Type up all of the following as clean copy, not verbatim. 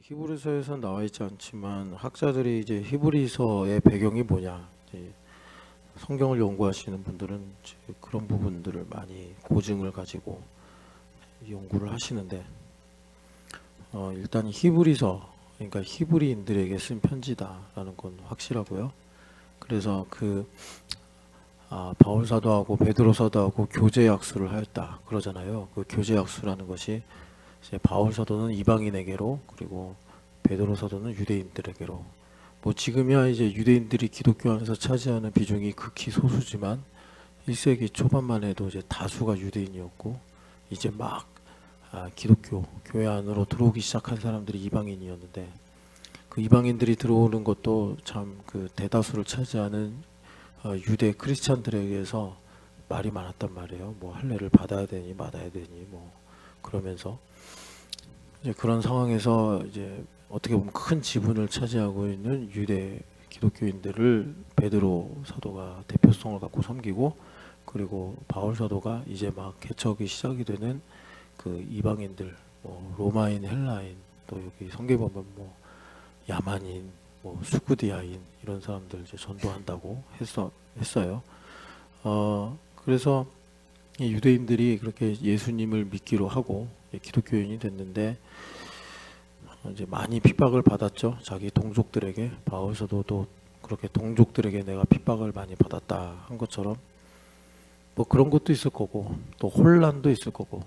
히브리서에서 나와 있지 않지만 학자들이 이제 히브리서의 배경이 뭐냐, 이제 성경을 연구하시는 분들은 이제 그런 부분들을 많이 고증을 가지고 연구를 하시는데, 일단 히브리서, 그러니까 히브리인들에게 쓴 편지다라는 건 확실하고요. 그래서 바울 사도하고 베드로 사도하고 교제 약수를 하였다 그러잖아요. 그 교제 약수라는 것이 이제 바울 사도는 이방인에게로, 그리고 베드로 사도는 유대인들에게로. 뭐 지금이야 이제 유대인들이 기독교 안에서 차지하는 비중이 극히 소수지만 1세기 초반만 해도 이제 다수가 유대인이었고, 이제 막 기독교 교회 안으로 들어오기 시작한 사람들이 이방인이었는데, 그 이방인들이 들어오는 것도 참 그 대다수를 차지하는 유대 크리스찬들에게서 말이 많았단 말이에요. 뭐 할례를 받아야 되니 말아야 되니 뭐 그러면서 이제 그런 상황에서 이제 어떻게 보면 큰 지분을 차지하고 있는 유대 기독교인들을 베드로 사도가 대표성을 갖고 섬기고, 그리고 바울 사도가 이제 막 개척이 시작이 되는 그 이방인들, 뭐 로마인, 헬라인, 또 여기 성경에 보면 뭐 야만인, 뭐 수구디아인 이런 사람들 이제 전도한다고 했어요. 그래서 이 유대인들이 그렇게 예수님을 믿기로 하고 기독교인이 됐는데, 이제 많이 핍박을 받았죠. 자기 동족들에게. 바울 사도도 그렇게 동족들에게 내가 핍박을 많이 받았다 한 것처럼 뭐 그런 것도 있을 거고, 또 혼란도 있을 거고.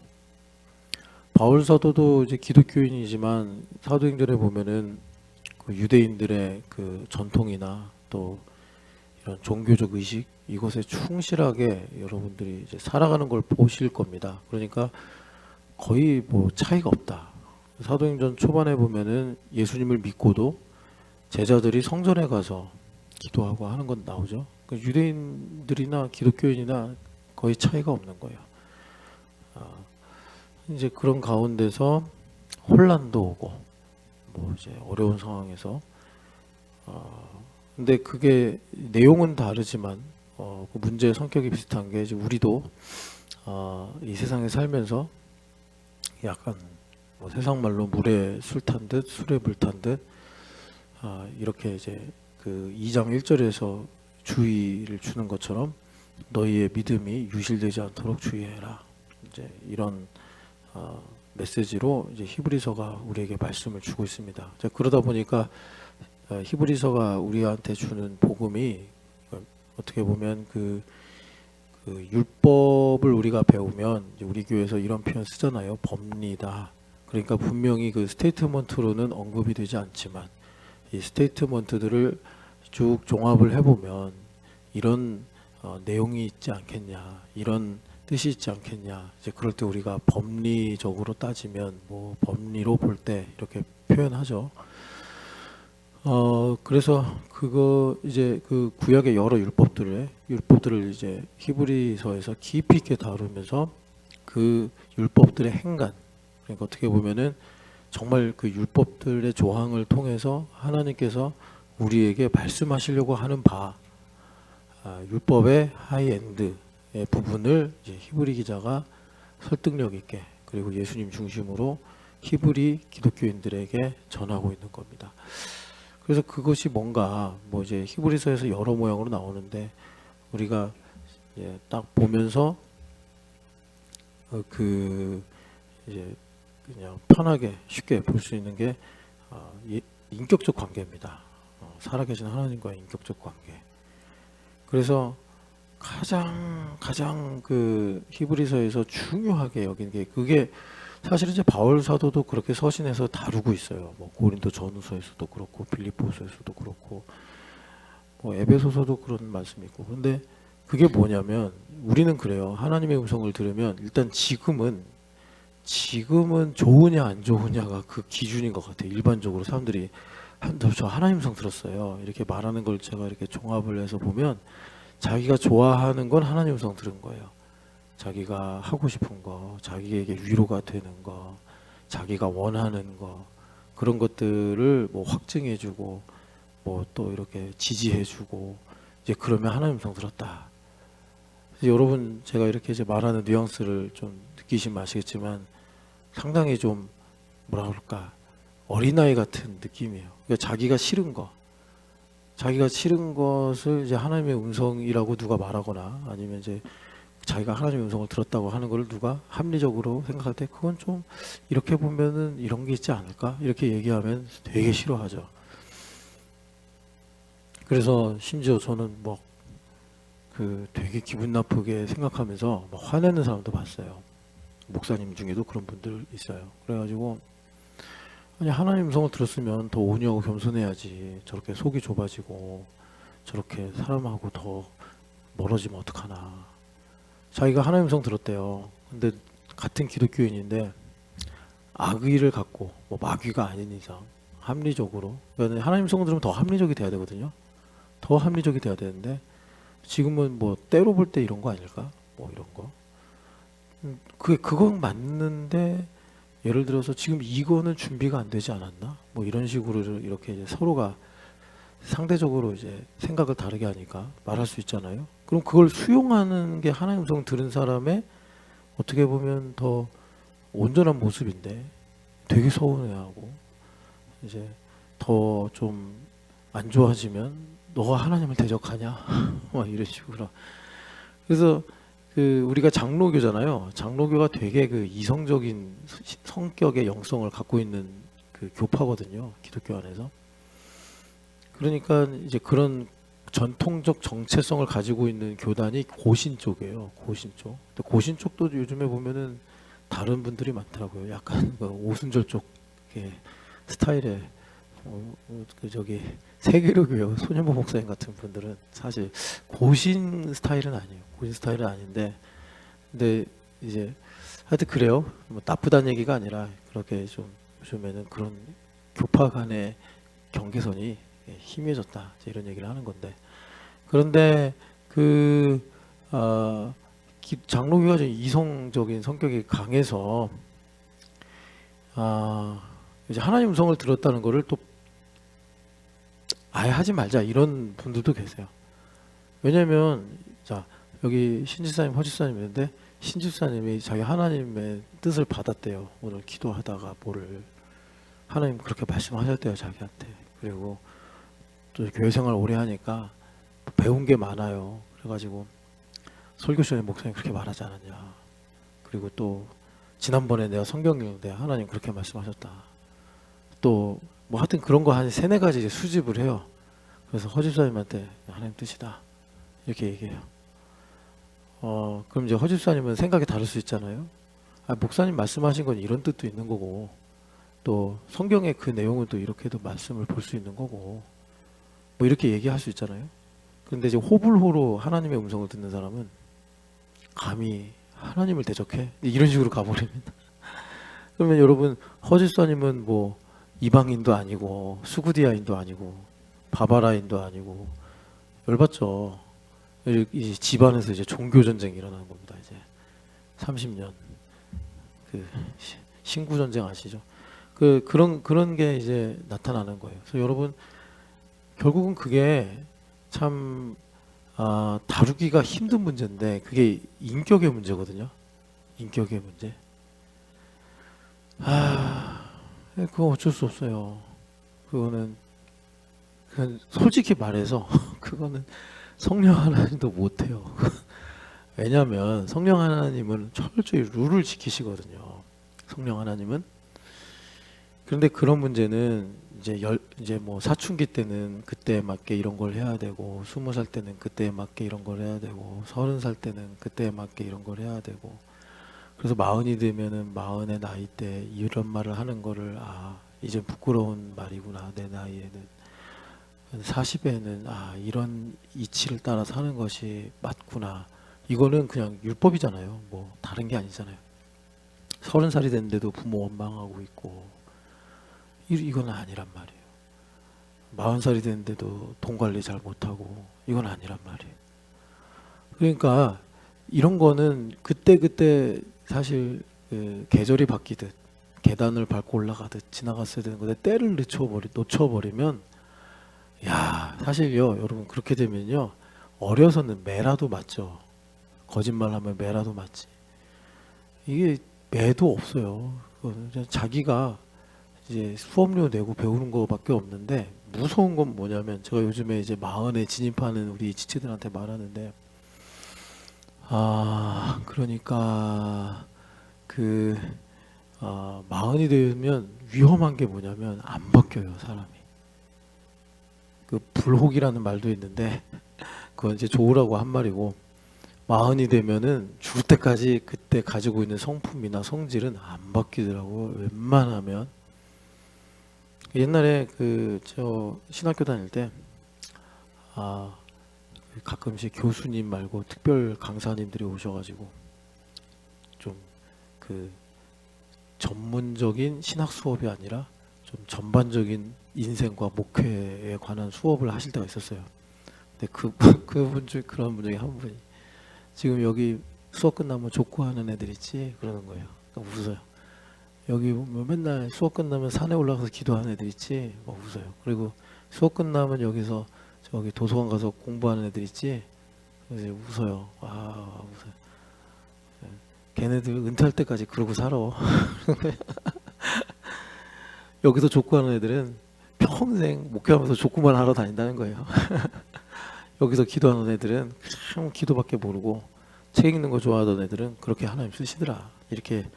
바울 사도도 이제 기독교인이지만 사도행전에 보면은 그 유대인들의 그 전통이나 또 이런 종교적 의식, 이것에 충실하게 여러분들이 이제 살아가는 걸 보실 겁니다. 그러니까 거의 뭐 차이가 없다. 사도행전 초반에 보면은 예수님을 믿고도 제자들이 성전에 가서 기도하고 하는 건 나오죠. 유대인들이나 기독교인이나 거의 차이가 없는 거예요. 이제 그런 가운데서 혼란도 오고, 뭐 이제 어려운 상황에서, 근데 그게 내용은 다르지만 그 문제의 성격이 비슷한 게, 이제 우리도 이 세상에 살면서 약간 뭐 세상 말로 물에 술 탄 듯 술에 물 탄 듯, 이렇게 이제 그 2장 1절에서 주의를 주는 것처럼 너희의 믿음이 유실되지 않도록 주의해라. 이제 이런 메시지로 이제 히브리서가 우리에게 말씀을 주고 있습니다. 그러다 보니까 히브리서가 우리한테 주는 복음이 어떻게 보면 그 율법을 우리가 배우면 이제 우리 교회에서 이런 표현 쓰잖아요. 법리다. 그러니까 분명히 그 스테이트먼트로는 언급이 되지 않지만 이 스테이트먼트들을 쭉 종합을 해보면 이런 내용이 있지 않겠냐, 이런 뜻이 있지 않겠냐. 이제 그럴 때 우리가 법리적으로 따지면 뭐 법리로 볼 때 이렇게 표현하죠. 그래서 그거 이제 그 구약의 여러 율법들을 이제 히브리서에서 깊이 있게 다루면서 그 율법들의 행간, 그러니까 어떻게 보면은 정말 그 율법들의 조항을 통해서 하나님께서 우리에게 말씀하시려고 하는 율법의 하이엔드의 부분을 이제 히브리 기자가 설득력 있게, 그리고 예수님 중심으로 히브리 기독교인들에게 전하고 있는 겁니다. 그래서 그것이 뭔가 뭐 이제 히브리서에서 여러 모양으로 나오는데, 우리가 이제 딱 보면서 그 이제 그냥 편하게 쉽게 볼 수 있는 게 인격적 관계입니다. 살아계신 하나님과의 인격적 관계. 그래서 가장 그 히브리서에서 중요하게 여긴 게, 그게 사실 이제 바울 사도도 그렇게 서신에서 다루고 있어요. 뭐 고린도 전후서에서도 그렇고 빌립보서에서도 그렇고 뭐 에베소서도 그런 말씀이 있고. 근데 그게 뭐냐면, 우리는 그래요. 하나님의 음성을 들으면 일단 지금은 좋으냐 안 좋으냐가 그 기준인 것 같아요. 일반적으로 사람들이 저 하나님 음성 들었어요 이렇게 말하는 걸 제가 이렇게 종합을 해서 보면, 자기가 좋아하는 건 하나님 음성 들은 거예요. 자기가 하고 싶은 거, 자기에게 위로가 되는 거, 자기가 원하는 거, 그런 것들을 뭐 확증해주고 뭐 또 이렇게 지지해주고, 이제 그러면 하나님 음성 들었다. 그래서 여러분 제가 이렇게 이제 말하는 뉘앙스를 좀 느끼시면 아시겠지만 상당히 좀 뭐라 그럴까 어린아이 같은 느낌이에요. 그러니까 자기가 싫은 것을 이제 하나님의 음성이라고 누가 말하거나 아니면 이제 자기가 하나님의 음성을 들었다고 하는 걸 누가 합리적으로 생각할 때 그건 좀 이렇게 보면은 이런 게 있지 않을까 이렇게 얘기하면 되게 싫어하죠. 그래서 심지어 저는 뭐 그 되게 기분 나쁘게 생각하면서 막 화내는 사람도 봤어요. 목사님 중에도 그런 분들 있어요. 그래가지고 아니 하나님 음성을 들었으면 더 온유하고 겸손해야지 저렇게 속이 좁아지고 저렇게 사람하고 더 멀어지면 어떡하나. 자기가 하나님 음성 들었대요. 근데 같은 기독교인인데 악의를 갖고 뭐 마귀가 아닌 이상 합리적으로 그러니까 하나님 음성 들으면 더 합리적이 돼야 되거든요. 더 합리적이 돼야 되는데 지금은 뭐 때로 볼 때 이런 거 아닐까? 뭐 이런 거. 그건 맞는데 예를 들어서 지금 이거는 준비가 안 되지 않았나? 뭐 이런 식으로 이렇게 이제 서로가 상대적으로 이제 생각을 다르게 하니까 말할 수 있잖아요. 그럼 그걸 수용하는 게 하나님 음성 들은 사람의 어떻게 보면 더 온전한 모습인데 되게 서운해하고 이제 더 좀 안 좋아지면 너가 하나님을 대적하냐? 막 이런 식으로. 그래서 그 우리가 장로교잖아요. 장로교가 되게 그 이성적인 성격의 영성을 갖고 있는 그 교파거든요. 기독교 안에서. 그러니까 이제 그런 전통적 정체성을 가지고 있는 교단이 고신 쪽이에요. 고신 쪽. 근데 고신 쪽도 요즘에 보면은 다른 분들이 많더라고요. 약간 그 오순절 쪽 스타일의 그 저기 세계로교요 손현보 목사님 같은 분들은 사실 고신 스타일은 아니에요. 고신 스타일은 아닌데, 근데 이제 하여튼 그래요. 뭐 나쁘다는 얘기가 아니라 그렇게 좀 요즘에는 그런 교파 간의 경계선이 희미해졌다 이런 얘기를 하는 건데, 그런데 그 장로교가 좀 이성적인 성격이 강해서 이제 하나님 음성을 들었다는 거를 또 아예 하지 말자 이런 분들도 계세요. 왜냐면 자 여기 신집사님 허집사님 있는데 신집사님이 자기 하나님의 뜻을 받았대요. 오늘 기도하다가 뭐를 하나님 그렇게 말씀하셨대요 자기한테. 그리고 또 교회 생활 오래 하니까 배운 게 많아요. 그래가지고 설교 시간에 목사님 그렇게 말하지 않았냐. 그리고 또 지난번에 내가 성경 읽는데 하나님 그렇게 말씀하셨다. 또 뭐 하여튼 그런 거 한 세네 가지 이제 수집을 해요. 그래서 허집사님한테 하나님 뜻이다 이렇게 얘기해요. 그럼 이제 허집사님은 생각이 다를 수 있잖아요. 목사님 말씀하신 건 이런 뜻도 있는 거고 또 성경의 그 내용은 또 이렇게도 말씀을 볼 수 있는 거고 뭐 이렇게 얘기할 수 있잖아요. 그런데 이제 호불호로 하나님의 음성을 듣는 사람은 감히 하나님을 대적해? 이런 식으로 가버립니다. 그러면 여러분 허집사님은 뭐 이방인도 아니고 수구디아인도 아니고 바바라인도 아니고 열받죠. 이 집안에서 이제 종교 전쟁이 일어나는 겁니다. 이제 30년 그 신구 전쟁 아시죠? 그런 게 이제 나타나는 거예요. 그래서 여러분 결국은 그게 참 다루기가 힘든 문제인데 그게 인격의 문제거든요. 인격의 문제. 그거 어쩔 수 없어요. 그거는 그냥 솔직히 말해서 그거는 성령 하나님도 못해요. 왜냐하면 성령 하나님은 철저히 룰을 지키시거든요. 성령 하나님은. 그런데 그런 문제는 이제 뭐 사춘기 때는 그때에 맞게 이런 걸 해야 되고 20살 때는 그때에 맞게 이런 걸 해야 되고 30살 때는 그때에 맞게 이런 걸 해야 되고 그래서 40이 되면은 40의 나이 때 이런 말을 하는 거를 이제 부끄러운 말이구나 내 나이에는 40에는 이런 이치를 따라 사는 것이 맞구나 이거는 그냥 율법이잖아요. 뭐 다른 게 아니잖아요. 30살이 됐는데도 부모 원망하고 있고 이건 아니란 말이에요. 40살이 됐는데도 돈 관리 잘 못하고 이건 아니란 말이에요. 그러니까 이런 거는 그때 사실 그 계절이 바뀌듯 계단을 밟고 올라가듯 지나갔어야 되는 건데 때를 놓쳐버리면 사실요 여러분 그렇게 되면요 어려서는 매라도 맞죠. 거짓말하면 매라도 맞지. 이게 매도 없어요. 그거는 그냥 자기가 이제 수업료 내고 배우는 거밖에 없는데, 무서운 건 뭐냐면, 제가 요즘에 이제 마흔에 진입하는 우리 지체들한테 말하는데, 그러니까 그 마흔이 되면 위험한 게 뭐냐면 안 바뀌어요, 사람이. 그 불혹이라는 말도 있는데 그건 이제 좋으라고 한 말이고, 마흔이 되면은 죽을 때까지 그때 가지고 있는 성품이나 성질은 안 바뀌더라고, 웬만하면. 옛날에 그 저 신학교 다닐 때 아, 가끔씩 교수님 말고 특별 강사님들이 오셔가지고 좀 그 전문적인 신학 수업이 아니라 좀 전반적인 인생과 목회에 관한 수업을 하실 때가 있었어요. 근데 그분 중 그런 분 중에 한 분이 지금 여기 수업 끝나면 족구하는 애들 있지 그러는 거예요. 그러니까 웃어요. 여기 뭐 맨날 수업 끝나면 산에 올라가서 기도하는 애들 있지 막 웃어요. 그리고 수업 끝나면 여기서 저기 도서관 가서 공부하는 애들 있지 그래서 웃어요. 웃어요. 걔네들 은퇴할 때까지 그러고 살아. 여기서 족구하는 애들은 평생 목회하면서 족구만 하러 다닌다는 거예요. 여기서 기도하는 애들은 참 기도밖에 모르고 책 읽는 거 좋아하던 애들은 그렇게 하나님 쓰시더라, 이렇게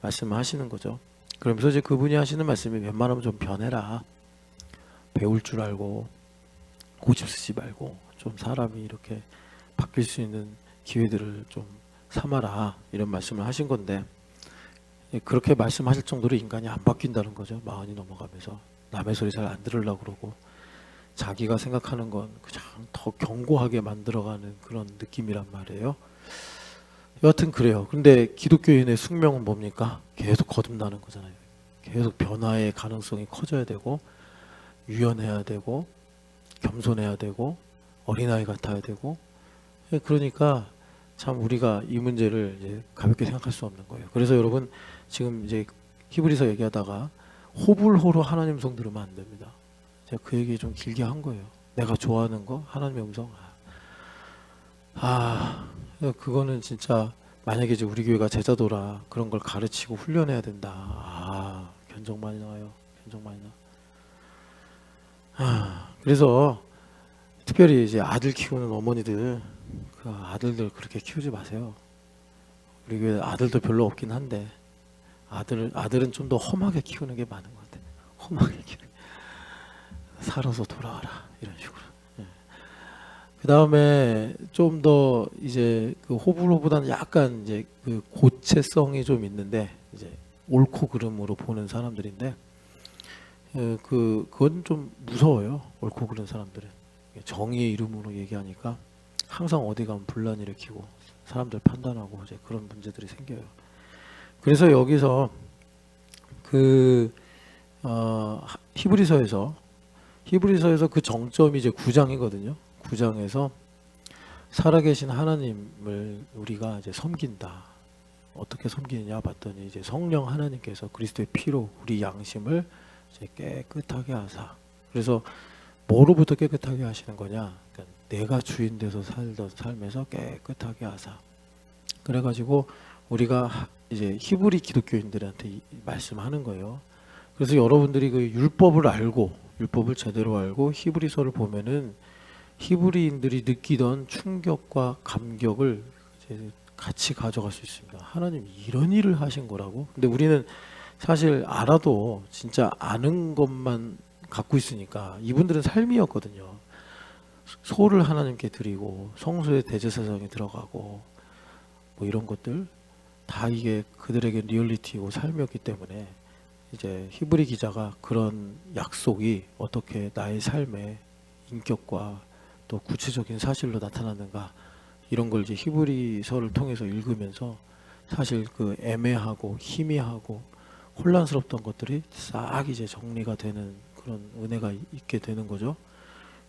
말씀하시는 거죠. 그러면서 이제 그분이 하시는 말씀이 웬만하면 좀 변해라, 배울 줄 알고 고집 쓰지 말고 좀 사람이 이렇게 바뀔 수 있는 기회들을 좀 삼아라, 이런 말씀을 하신 건데, 그렇게 말씀하실 정도로 인간이 안 바뀐다는 거죠. 마흔이 넘어가면서 남의 소리 잘 안 들으려고 그러고 자기가 생각하는 건 그냥 더 견고하게 만들어가는 그런 느낌이란 말이에요. 여하튼 그래요. 근데 기독교인의 숙명은 뭡니까? 계속 거듭나는 거잖아요. 계속 변화의 가능성이 커져야 되고 유연해야 되고 겸손해야 되고 어린아이 같아야 되고. 그러니까 참 우리가 이 문제를 이제 가볍게 생각할 수 없는 거예요. 그래서 여러분 지금 이제 히브리서 얘기하다가 호불호로 하나님 성 들으면 안 됩니다. 제가 그 얘기 좀 길게 한 거예요. 내가 좋아하는 거 하나님의 음성. 그거는 진짜 만약에 이제 우리 교회가 제자도라 그런 걸 가르치고 훈련해야 된다. 견적 많이 나와요. 견적 많이 나. 그래서 특별히 이제 아들 키우는 어머니들, 그 아들들 그렇게 키우지 마세요. 우리 교회 아들도 별로 없긴 한데 아들은 좀 더 험하게 키우는 게 많은 것 같아요. 험하게 키우는. 살아서 돌아와라, 이런 식으로. 그 다음에 좀 더 이제 그 호불호보다는 약간 이제 그 고체성이 좀 있는데, 이제 옳고 그름으로 보는 사람들인데, 그건 좀 무서워요. 옳고 그른 사람들은 정의의 이름으로 얘기하니까 항상 어디 가면 분란 일으키고 사람들 판단하고 이제 그런 문제들이 생겨요. 그래서 여기서 히브리서에서 그 정점이 이제 9장이거든요. 9장에서 살아계신 하나님을 우리가 이제 섬긴다. 어떻게 섬기느냐 봤더니 이제 성령 하나님께서 그리스도의 피로 우리 양심을 이제 깨끗하게 하사. 그래서 뭐로부터 깨끗하게 하시는 거냐? 그러니까 내가 주인 돼서 살던 삶에서 깨끗하게 하사. 그래가지고 우리가 이제 히브리 기독교인들한테 말씀하는 거예요. 그래서 여러분들이 그 율법을 제대로 알고 히브리서를 보면은 히브리인들이 느끼던 충격과 감격을 이제 같이 가져갈 수 있습니다. 하나님 이런 일을 하신 거라고? 근데 우리는 사실 알아도 진짜 아는 것만 갖고 있으니까, 이분들은 삶이었거든요. 소를 하나님께 드리고 성소에 대제사장에 들어가고 뭐 이런 것들 다 이게 그들에게 리얼리티고 삶이었기 때문에 이제 히브리 기자가 그런 약속이 어떻게 나의 삶의 인격과 또 구체적인 사실로 나타나는가, 이런 걸 이제 히브리서를 통해서 읽으면서 사실 그 애매하고 희미하고 혼란스럽던 것들이 싹 이제 정리가 되는 그런 은혜가 있게 되는 거죠.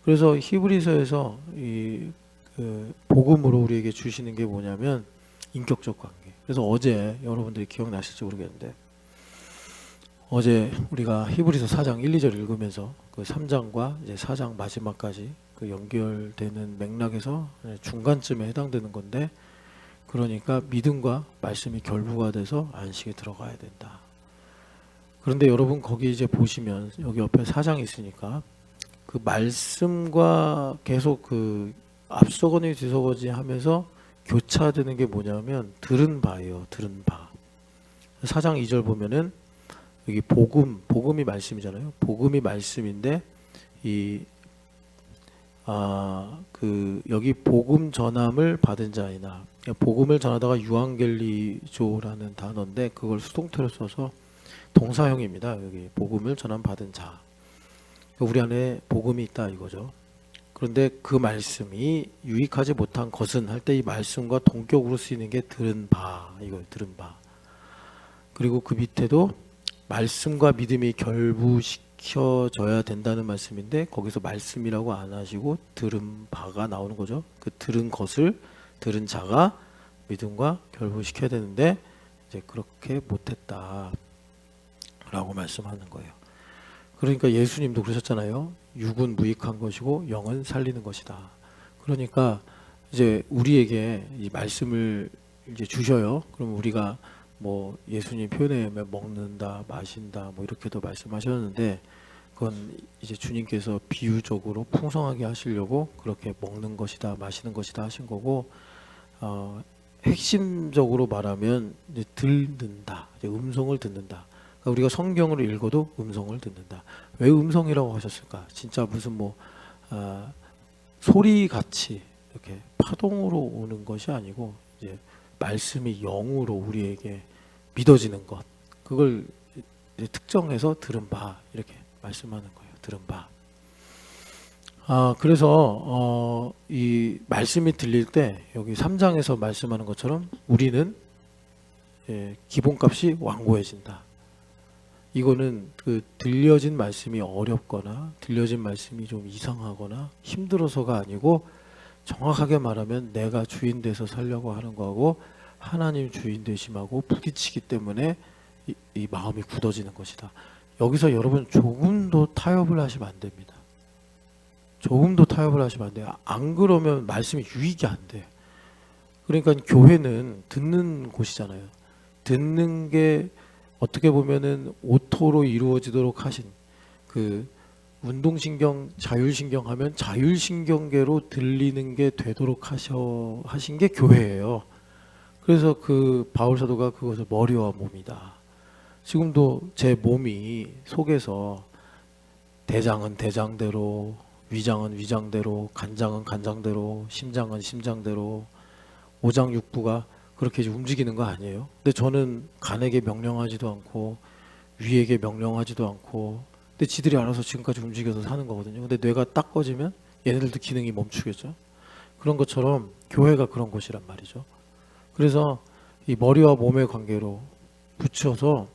그래서 히브리서에서 그 복음으로 우리에게 주시는 게 뭐냐면 인격적 관계. 그래서 어제 여러분들이 기억나실지 모르겠는데, 어제 우리가 히브리서 4장 1, 2절 읽으면서 그 3장과 이제 4장 마지막까지 그 연결되는 맥락에서 중간쯤에 해당되는 건데, 그러니까 믿음과 말씀이 결부가 돼서 안식에 들어가야 된다. 그런데 여러분 거기 이제 보시면 여기 옆에 사장이 있으니까 그 말씀과 계속 그 앞서거니 뒤서거니 하면서 교차되는 게 뭐냐면 들은 바예요. 들은 바. 4장 2절 보면은 여기 복음이 말씀이잖아요. 복음이 말씀인데 여기 복음 전함을 받은 자이나, 복음을 전하다가 유앙겔리조라는 단어인데 그걸 수동태로 써서 동사형입니다. 여기 복음을 전함 받은 자. 우리 안에 복음이 있다 이거죠. 그런데 그 말씀이 유익하지 못한 것은 할 때 이 말씀과 동격으로 쓰이는 게 들은 바, 이거예요. 들은 바. 그리고 그 밑에도 말씀과 믿음이 결부시켜져야 된다는 말씀인데 거기서 말씀이라고 안 하시고 들은 바가 나오는 거죠. 그 들은 것을 들은 자가 믿음과 결부시켜야 되는데 이제 그렇게 못했다 라고 말씀하는 거예요. 그러니까 예수님도 그러셨잖아요. 육은 무익한 것이고 영은 살리는 것이다. 그러니까 이제 우리에게 이 말씀을 이제 주셔요. 그럼 우리가 뭐 예수님 표현에 의하면 먹는다, 마신다, 뭐 이렇게도 말씀하셨는데 그건 이제 주님께서 비유적으로 풍성하게 하시려고 그렇게 먹는 것이다, 마시는 것이다 하신 거고, 핵심적으로 말하면 이제 듣는다, 이제 음성을 듣는다. 그러니까 우리가 성경으로 읽어도 음성을 듣는다. 왜 음성이라고 하셨을까? 진짜 무슨 뭐 소리 같이 이렇게 파동으로 오는 것이 아니고 이제 말씀이 영으로 우리에게 믿어지는 것, 그걸 이제 특정해서 들은 바 이렇게 말씀하는 거예요. 들은 바. 그래서 이 말씀이 들릴 때 여기 3장에서 말씀하는 것처럼 우리는 기본값이 완고해진다. 이거는 그 들려진 말씀이 어렵거나 들려진 말씀이 좀 이상하거나 힘들어서가 아니고 정확하게 말하면 내가 주인 돼서 살려고 하는 거하고 하나님 주인 되심하고 부딪히기 때문에 이 마음이 굳어지는 것이다. 여기서 여러분 조금도 타협을 하시면 안 됩니다. 조금도 타협을 하시면 안 돼요. 안 그러면 말씀이 유익이 안 돼. 그러니까 교회는 듣는 곳이잖아요. 듣는 게 어떻게 보면은 오토로 이루어지도록 하신 그 운동신경, 자율신경 하면 자율신경계로 들리는 게 되도록 하신 게 교회예요. 그래서 그 바울 사도가 그것을 머리와 몸이다. 지금도 제 몸이 속에서 대장은 대장대로, 위장은 위장대로, 간장은 간장대로, 심장은 심장대로, 오장육부가 그렇게 이제 움직이는 거 아니에요? 근데 저는 간에게 명령하지도 않고 위에게 명령하지도 않고, 근데 지들이 알아서 지금까지 움직여서 사는 거거든요. 근데 뇌가 딱 꺼지면 얘네들도 기능이 멈추겠죠. 그런 것처럼 교회가 그런 곳이란 말이죠. 그래서 이 머리와 몸의 관계로 붙여서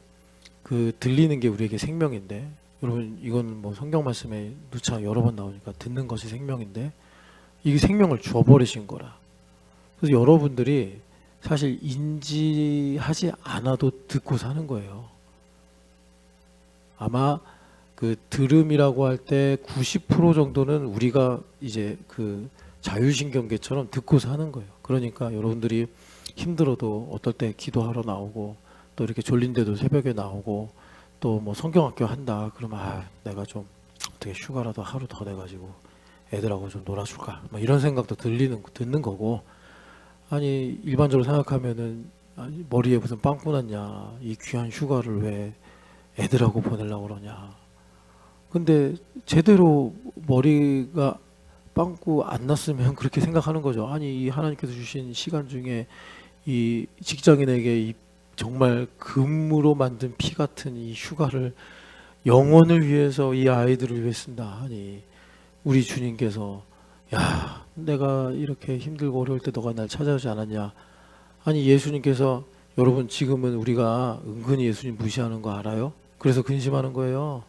그 들리는 게 우리에게 생명인데, 여러분 이건 뭐 성경 말씀에 누차 여러 번 나오니까 듣는 것이 생명인데 이게 생명을 줘버리신 거라. 그래서 여러분들이 사실 인지하지 않아도 듣고 사는 거예요. 아마 그 들음이라고 할 때 90% 정도는 우리가 이제 그 자율신경계처럼 듣고 사는 거예요. 그러니까 여러분들이 힘들어도 어떨 때 기도하러 나오고 또 이렇게 졸린데도 새벽에 나오고 또 뭐 성경학교 한다 그러면 내가 좀 어떻게 휴가라도 하루 더 내가지고 애들하고 좀 놀아줄까 뭐 이런 생각도 듣는 거고, 아니 일반적으로 생각하면은 머리에 무슨 빵꾸 났냐, 이 귀한 휴가를 왜 애들하고 보내려고 그러냐. 근데 제대로 머리가 빵꾸 안 났으면 그렇게 생각하는 거죠. 아니 이 하나님께서 주신 시간 중에 이 직장인에게 이 정말 금으로 만든 피 같은 이 휴가를 영혼을 위해서 이 아이들을 위해 쓴다 하니 우리 주님께서 야 내가 이렇게 힘들고 어려울 때 너가 날 찾아오지 않았냐. 아니 예수님께서, 여러분 지금은 우리가 은근히 예수님 무시하는 거 알아요? 그래서 근심하는 거예요.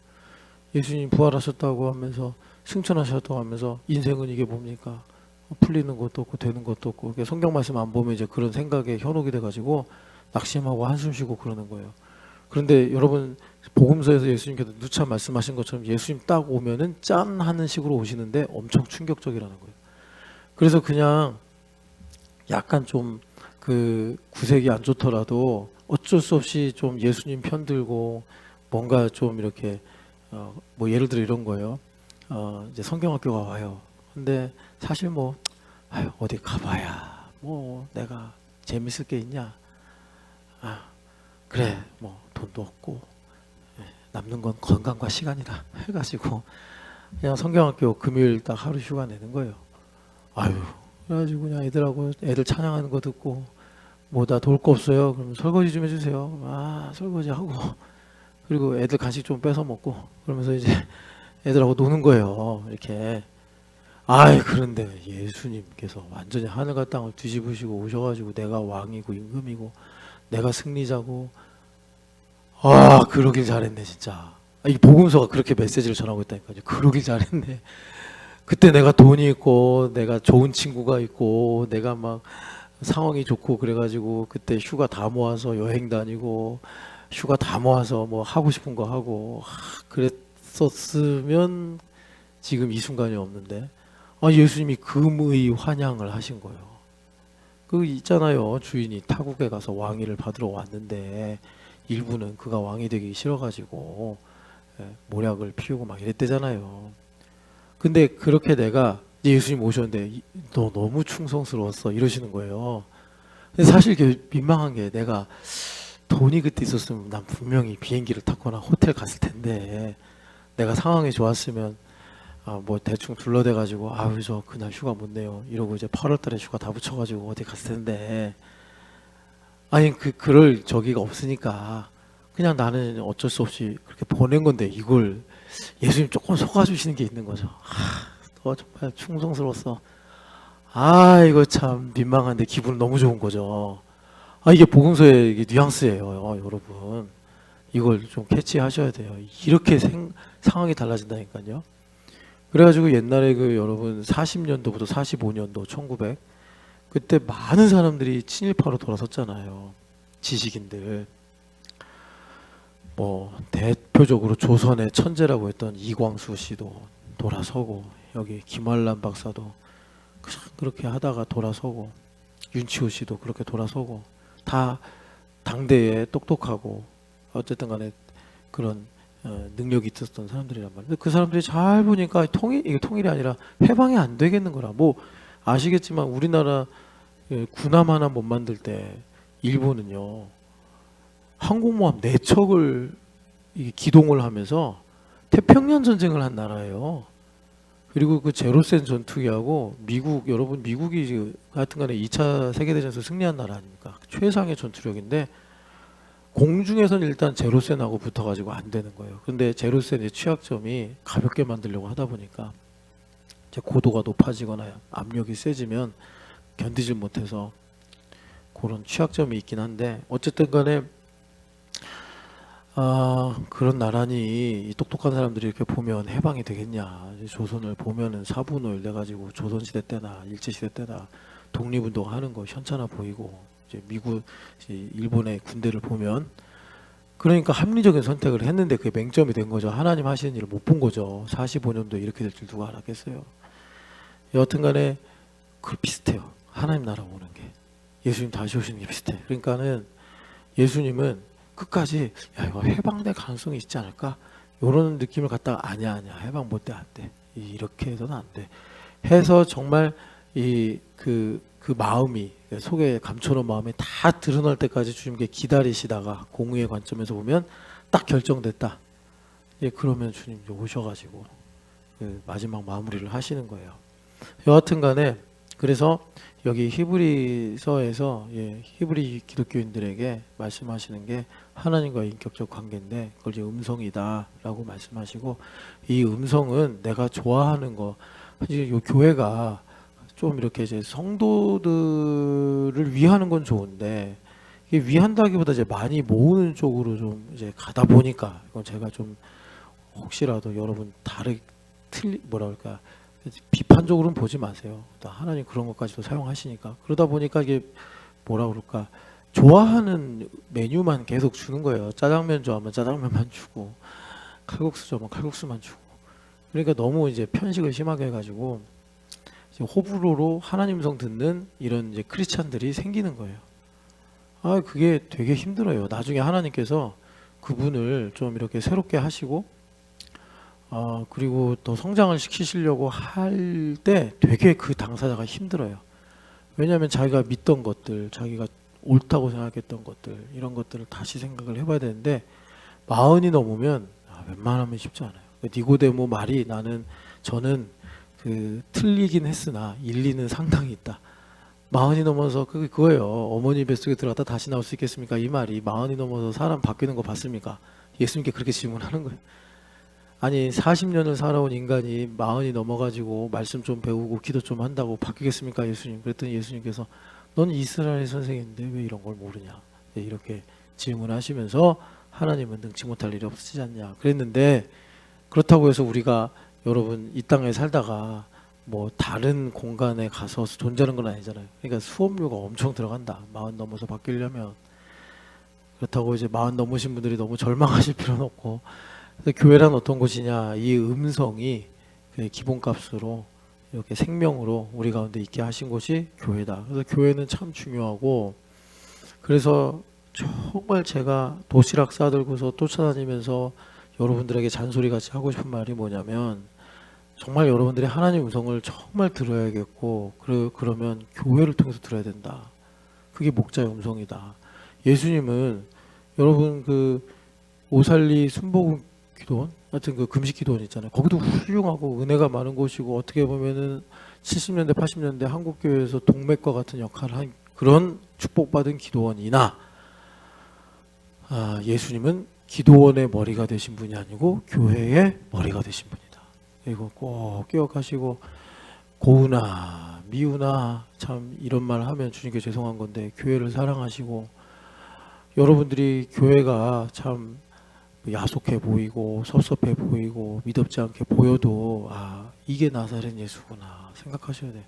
예수님 부활하셨다고 하면서 승천하셨다고 하면서 인생은 이게 뭡니까? 풀리는 것도 없고 되는 것도 없고, 성경 말씀 안 보면 이제 그런 생각에 현혹이 돼가지고 낙심하고 한숨 쉬고 그러는 거예요. 그런데 여러분 복음서에서 예수님께서 누차 말씀하신 것처럼 예수님 딱 오면은 짠 하는 식으로 오시는데 엄청 충격적이라는 거예요. 그래서 그냥 약간 좀 그 구색이 안 좋더라도 어쩔 수 없이 좀 예수님 편들고 뭔가 좀 이렇게 뭐 예를 들어 이런 거예요. 이제 성경학교가 와요. 근데 사실 뭐 아유, 어디 가봐야 뭐 내가 재밌을 게 있냐? 아, 그래 뭐 돈도 없고 남는 건 건강과 시간이다 해가지고 그냥 성경학교 금요일 딱 하루 휴가 내는 거예요. 아유, 그래가지고 그냥 애들하고 애들 찬양하는 거 듣고 뭐 다 도울 거 없어요. 그럼 설거지 좀 해주세요. 아, 설거지 하고 그리고 애들 간식 좀 뺏어 먹고 그러면서 이제 애들하고 노는 거예요. 이렇게. 아이, 그런데 예수님께서 완전히 하늘과 땅을 뒤집으시고 오셔가지고 내가 왕이고 임금이고 내가 승리자고, 아, 그러길 잘했네 진짜. 이 복음서가 그렇게 메시지를 전하고 있다니까요. 그러길 잘했네. 그때 내가 돈이 있고 내가 좋은 친구가 있고 내가 막 상황이 좋고 그래가지고 그때 휴가 다 모아서 여행 다니고 휴가 다 모아서 뭐 하고 싶은 거 하고 그랬었으면 지금 이 순간이 없는데, 예수님이 금의 환영을 하신 거예요. 그 있잖아요. 주인이 타국에 가서 왕위를 받으러 왔는데 일부는 그가 왕이 되기 싫어가지고 모략을 피우고 막 이랬대잖아요. 근데 그렇게 내가 이제 예수님 오셨는데 너 너무 충성스러웠어 이러시는 거예요. 근데 사실 민망한 게 내가 돈이 그때 있었으면 난 분명히 비행기를 탔거나 호텔 갔을 텐데 내가 상황이 좋았으면 뭐 대충 둘러대 가지고 아유 저 그날 휴가 못 내요 이러고 이제 8월 달에 휴가 다 붙여가지고 어디 갔을 텐데, 아니 그럴 저기가 없으니까 그냥 나는 어쩔 수 없이 그렇게 보낸 건데 이걸 예수님 조금 속아주시는 게 있는 거죠. 너 정말 충성스러웠어. 아, 이거 참 민망한데 기분 너무 좋은 거죠. 이게 복음서의 이게 뉘앙스예요, 여러분. 이걸 좀 캐치하셔야 돼요. 이렇게 상황이 달라진다니까요. 그래가지고 옛날에 그 여러분 40년도부터 45년도 1900 그때 많은 사람들이 친일파로 돌아섰잖아요. 지식인들. 뭐 대표적으로 조선의 천재라고 했던 이광수 씨도 돌아서고 여기 김환란 박사도 그렇게 하다가 돌아서고 윤치호 씨도 그렇게 돌아서고 다 당대에 똑똑하고 어쨌든 간에 그런 능력이 있었던 사람들이란 말이에요. 그 사람들이 잘 보니까 이게 통일이 아니라 해방이 안 되겠는 거라. 뭐 아시겠지만 우리나라 군함 하나 못 만들 때 일본은요 항공모함 4척을 기동을 하면서 태평양 전쟁을 한 나라예요. 그리고 그 제로센 전투기하고 여러분 미국이 하여튼간에 2차 세계대전에서 승리한 나라 아닙니까? 최상의 전투력인데 공중에서는 일단 제로센하고 붙어가지고 안 되는 거예요. 근데 제로센의 취약점이 가볍게 만들려고 하다 보니까 이제 고도가 높아지거나 압력이 세지면 견디지 못해서 그런 취약점이 있긴 한데 어쨌든 간에 그런 나라니 이 똑똑한 사람들이 이렇게 보면 해방이 되겠냐. 조선을 보면은 사분을 내가지고 조선시대 때나 일제시대 때나 독립운동 하는 거 현찮아 보이고 이제 일본의 군대를 보면 그러니까 합리적인 선택을 했는데 그게 맹점이 된 거죠. 하나님 하시는 일을 못 본 거죠. 45년도에 이렇게 될 줄 누가 알았겠어요. 여하튼 간에 그 비슷해요. 하나님 나라 오는 게. 예수님 다시 오시는 게 비슷해. 그러니까는 예수님은 끝까지 이거 해방될 가능성이 있지 않을까? 이런 느낌을 갖다가 아니야 해방 못 돼 안 돼. 이렇게 해서는 안 돼. 해서 정말 그 마음이 속에 감춰놓은 마음이 다 드러날 때까지 주님께 기다리시다가 공의의 관점에서 보면 딱 결정됐다. 그러면 주님 오셔가지고 그 마지막 마무리를 하시는 거예요. 여하튼간에 그래서 여기 히브리서에서 히브리 기독교인들에게 말씀하시는 게 하나님과의 인격적 관계인데 그걸 이제 음성이다라고 말씀하시고, 이 음성은 내가 좋아하는 거, 이제 요 교회가 좀 이렇게 이제 성도들을 위하는 건 좋은데 이게 위한다기보다 이제 많이 모으는 쪽으로 좀 이제 가다 보니까 이건 제가 좀 혹시라도 여러분 뭐라 그럴까 비판적으로는 보지 마세요. 하나님 그런 것까지도 사용하시니까. 그러다 보니까 이게 뭐라 그럴까 좋아하는 메뉴만 계속 주는 거예요. 짜장면 좋아하면 짜장면만 주고 칼국수 좋아하면 칼국수만 주고. 그러니까 너무 이제 편식을 심하게 해가지고 호불호로 하나님 성 듣는 이런 이제 크리스찬들이 생기는 거예요. 그게 되게 힘들어요. 나중에 하나님께서 그분을 좀 이렇게 새롭게 하시고 그리고 더 성장을 시키시려고 할 때 되게 그 당사자가 힘들어요. 왜냐하면 자기가 믿던 것들, 자기가 옳다고 생각했던 것들, 이런 것들을 다시 생각을 해봐야 되는데 마흔이 넘으면 웬만하면 쉽지 않아요. 니고데모 말이 저는 그 틀리긴 했으나 일리는 상당히 있다. 마흔이 넘어서 그거예요. 어머니 뱃속에 들어갔다 다시 나올 수 있겠습니까? 이 말이 마흔이 넘어서 사람 바뀌는 거 봤습니까? 예수님께 그렇게 질문하는 거예요. 아니 40년을 살아온 인간이 마흔이 넘어가지고 말씀 좀 배우고 기도 좀 한다고 바뀌겠습니까? 예수님. 그랬더니 예수님께서 넌 이스라엘 선생인데 왜 이런 걸 모르냐? 이렇게 질문하시면서 하나님은 능치 못할 일이 없으시지 않냐? 그랬는데 그렇다고 해서 우리가 여러분 이 땅에 살다가 뭐 다른 공간에 가서 존재하는 건 아니잖아요. 그러니까 수업료가 엄청 들어간다. 마흔 넘어서 바뀌려면. 그렇다고 이제 마흔 넘으신 분들이 너무 절망하실 필요는 없고, 그래서 교회란 어떤 곳이냐, 이 음성이 기본값으로 이렇게 생명으로 우리 가운데 있게 하신 곳이 교회다. 그래서 교회는 참 중요하고, 그래서 정말 제가 도시락 싸들고서 쫓아다니면서 여러분들에게 잔소리같이 하고 싶은 말이 뭐냐면, 정말 여러분들이 하나님 음성을 정말 들어야겠고, 그러면 교회를 통해서 들어야 된다. 그게 목자의 음성이다. 예수님은 여러분 그 오살리 순복음 기도원, 하여튼 그 금식 기도원 있잖아요. 거기도 훌륭하고 은혜가 많은 곳이고, 어떻게 보면은 70년대 80년대 한국 교회에서 동맥과 같은 역할을 한 그런 축복받은 기도원이나, 예수님은 기도원의 머리가 되신 분이 아니고 교회의 머리가 되신 분이다. 이거 꼭 기억하시고, 고우나 미우나 참 이런 말 하면 주님께 죄송한 건데, 교회를 사랑하시고, 여러분들이 교회가 참 야속해 보이고 섭섭해 보이고 믿음지 않게 보여도 이게 나사렛 예수구나 생각하셔야 돼.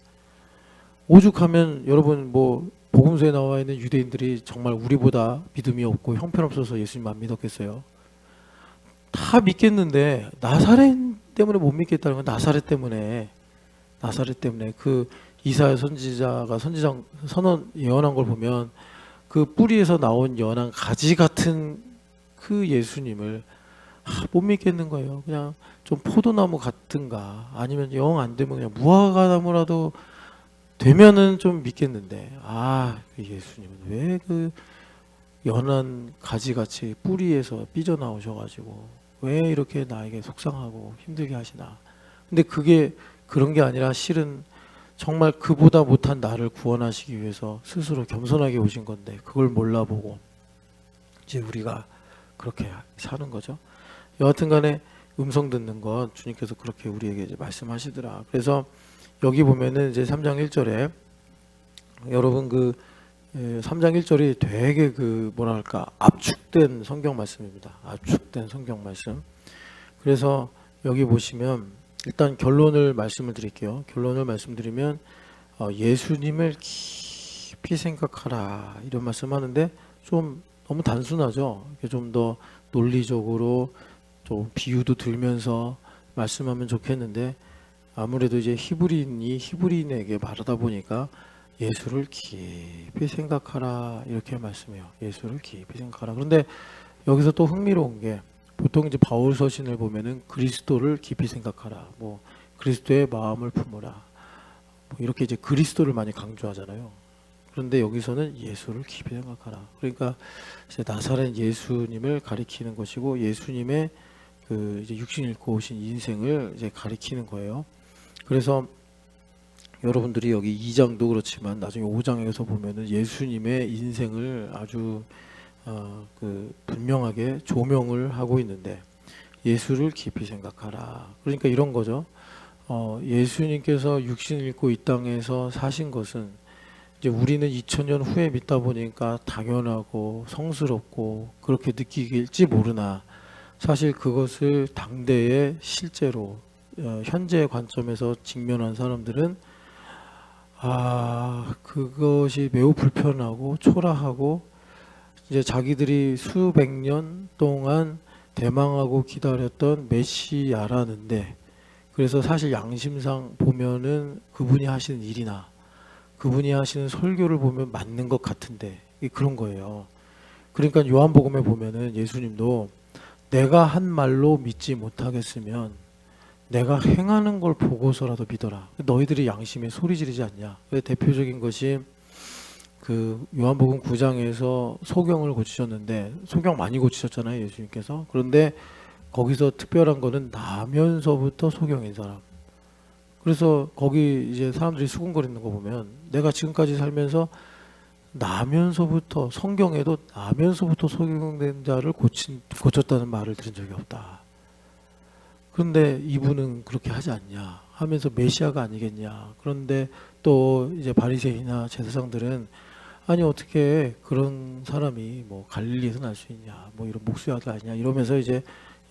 오죽하면 여러분 뭐 복음서에 나와 있는 유대인들이 정말 우리보다 믿음이 없고 형편없어서 예수님 안 믿었겠어요? 다 믿겠는데 나사렛 때문에 못 믿겠다는 건 나사렛 때문에 그 이사야 선지자가 선언 예언한 걸 보면 그 뿌리에서 나온 연한 가지 같은 그 예수님을 못 믿겠는 거예요. 그냥 좀 포도나무 같든가 아니면 영 안 되면 그냥 무화과나무라도 되면은 좀 믿겠는데 그 예수님은 왜 그 연한 가지같이 뿌리에서 삐져나오셔가지고 왜 이렇게 나에게 속상하고 힘들게 하시나. 근데 그게 그런 게 아니라 실은 정말 그보다 못한 나를 구원하시기 위해서 스스로 겸손하게 오신 건데 그걸 몰라보고 이제 우리가 그렇게 사는 거죠. 여하튼 간에 음성 듣는 건 주님께서 그렇게 우리에게 이제 말씀하시더라. 그래서 여기 보면은 이제 3장 1절에 여러분 그 3장 1절이 되게 그 뭐랄까 압축된 성경 말씀입니다. 압축된 성경 말씀. 그래서 여기 보시면 일단 결론을 말씀을 드릴게요. 결론을 말씀드리면 예수님을 깊이 생각하라 이런 말씀하는데 좀 너무 단순하죠. 좀 더 논리적으로 좀 비유도 들면서 말씀하면 좋겠는데 아무래도 이제 히브리인이 히브리인에게 말하다 보니까 예수를 깊이 생각하라 이렇게 말씀해요. 예수를 깊이 생각하라. 그런데 여기서 또 흥미로운 게 보통 이제 바울 서신을 보면은 그리스도를 깊이 생각하라, 뭐 그리스도의 마음을 품어라, 뭐 이렇게 이제 그리스도를 많이 강조하잖아요. 그런데 여기서는 예수를 깊이 생각하라. 그러니까 이제 나사렛 예수님을 가리키는 것이고 예수님의 그 이제 육신 잃고 오신 인생을 이제 가리키는 거예요. 그래서 여러분들이 여기 2장도 그렇지만 나중에 5장에서 보면은 예수님의 인생을 아주 그 분명하게 조명을 하고 있는데 예수를 깊이 생각하라. 그러니까 이런 거죠. 예수님께서 육신을 입고 이 땅에서 사신 것은 이제 우리는 2000년 후에 믿다 보니까 당연하고 성스럽고 그렇게 느끼길지 모르나 사실 그것을 당대에 실제로 현재의 관점에서 직면한 사람들은 그것이 매우 불편하고 초라하고 이제 자기들이 수백 년 동안 대망하고 기다렸던 메시아라는데 그래서 사실 양심상 보면은 그분이 하시는 일이나 그분이 하시는 설교를 보면 맞는 것 같은데 그런 거예요. 그러니까 요한복음에 보면은 예수님도 내가 한 말로 믿지 못하겠으면 내가 행하는 걸 보고서라도 믿어라. 너희들이 양심에 소리 지르지 않냐. 대표적인 것이 그 요한복음 9장에서 소경을 고치셨는데, 소경 많이 고치셨잖아요, 예수님께서. 그런데 거기서 특별한 거는 나면서부터 소경인 사람. 그래서 거기 이제 사람들이 수군거리는 거 보면, 내가 지금까지 살면서 나면서부터, 성경에도 나면서부터 소경된 자를 고쳤다는 말을 들은 적이 없다. 그런데 이분은 그렇게 하지 않냐 하면서 메시아가 아니겠냐. 그런데 또 이제 바리새인이나 제사장들은 아니 어떻게 그런 사람이 뭐 갈릴리에서 날 수 있냐, 뭐 이런 목수의 아들 아니냐 이러면서 이제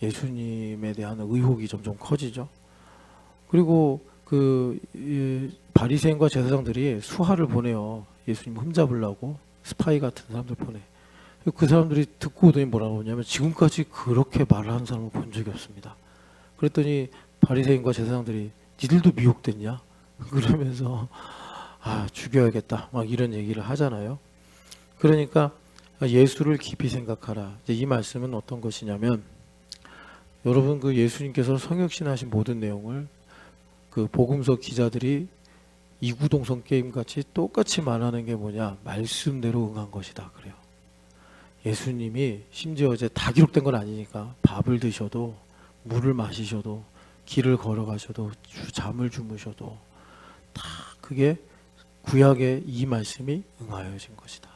예수님에 대한 의혹이 점점 커지죠. 그리고 바리새인과 제사장들이 수하를 보내요. 예수님 흠잡으려고 스파이 같은 사람들 보내. 그 사람들이 듣고 오더니 뭐라고 하냐면 지금까지 그렇게 말을 하는 사람을 본 적이 없습니다. 그랬더니 바리새인과 제사장들이 니들도 미혹됐냐? 그러면서 죽여야겠다 막 이런 얘기를 하잖아요. 그러니까 예수를 깊이 생각하라. 이제 이 말씀은 어떤 것이냐면, 여러분 그 예수님께서 성육신하신 모든 내용을 그 복음서 기자들이 이구동성 게임 같이 똑같이 말하는 게 뭐냐, 말씀대로 응한 것이다 그래요. 예수님이 심지어 이제 다 기록된 건 아니니까 밥을 드셔도 물을 마시셔도 길을 걸어가셔도 잠을 주무셔도 다 그게 구약의 이 말씀이 응하여진 것이다.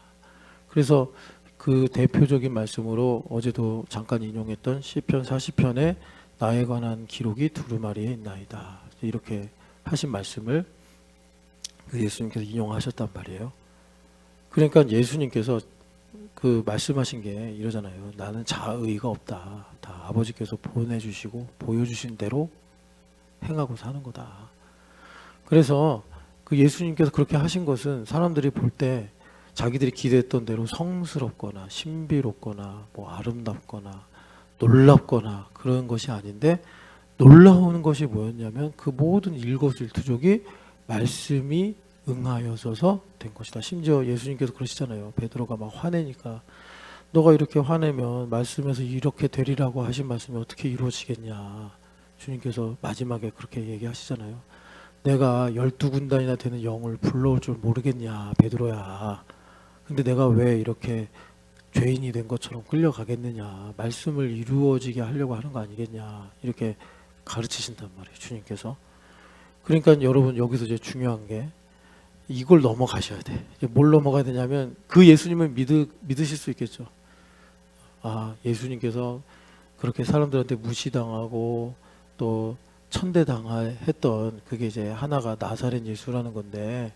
그래서 그 대표적인 말씀으로 어제도 잠깐 인용했던 시편 40편에 나에 관한 기록이 두루마리에 있나이다. 이렇게 하신 말씀을 그 예수님께서 인용하셨단 말이에요. 그러니까 예수님께서 그 말씀하신 게 이러잖아요. 나는 자의가 없다. 다 아버지께서 보내주시고 보여주신 대로 행하고 사는 거다. 그래서 그 예수님께서 그렇게 하신 것은 사람들이 볼 때 자기들이 기대했던 대로 성스럽거나 신비롭거나 뭐 아름답거나 놀랍거나 그런 것이 아닌데, 놀라운 것이 뭐였냐면 그 모든 일거수일투족이 말씀이 응하여서서 된 것이다. 심지어 예수님께서 그러시잖아요. 베드로가 막 화내니까 너가 이렇게 화내면 말씀에서 이렇게 되리라고 하신 말씀이 어떻게 이루어지겠냐. 주님께서 마지막에 그렇게 얘기하시잖아요. 내가 12군단이나 되는 영을 불러올 줄 모르겠냐 베드로야. 근데 내가 왜 이렇게 죄인이 된 것처럼 끌려가겠느냐. 말씀을 이루어지게 하려고 하는 거 아니겠냐. 이렇게 가르치신단 말이에요, 주님께서. 그러니까 여러분 여기서 이제 중요한 게 이걸 넘어가셔야 돼. 뭘 넘어가야 되냐면 그 예수님을 믿으실 수 있겠죠. 예수님께서 그렇게 사람들한테 무시당하고 또 천대당했던 그게 이제 하나가 나사렛 예수라는 건데,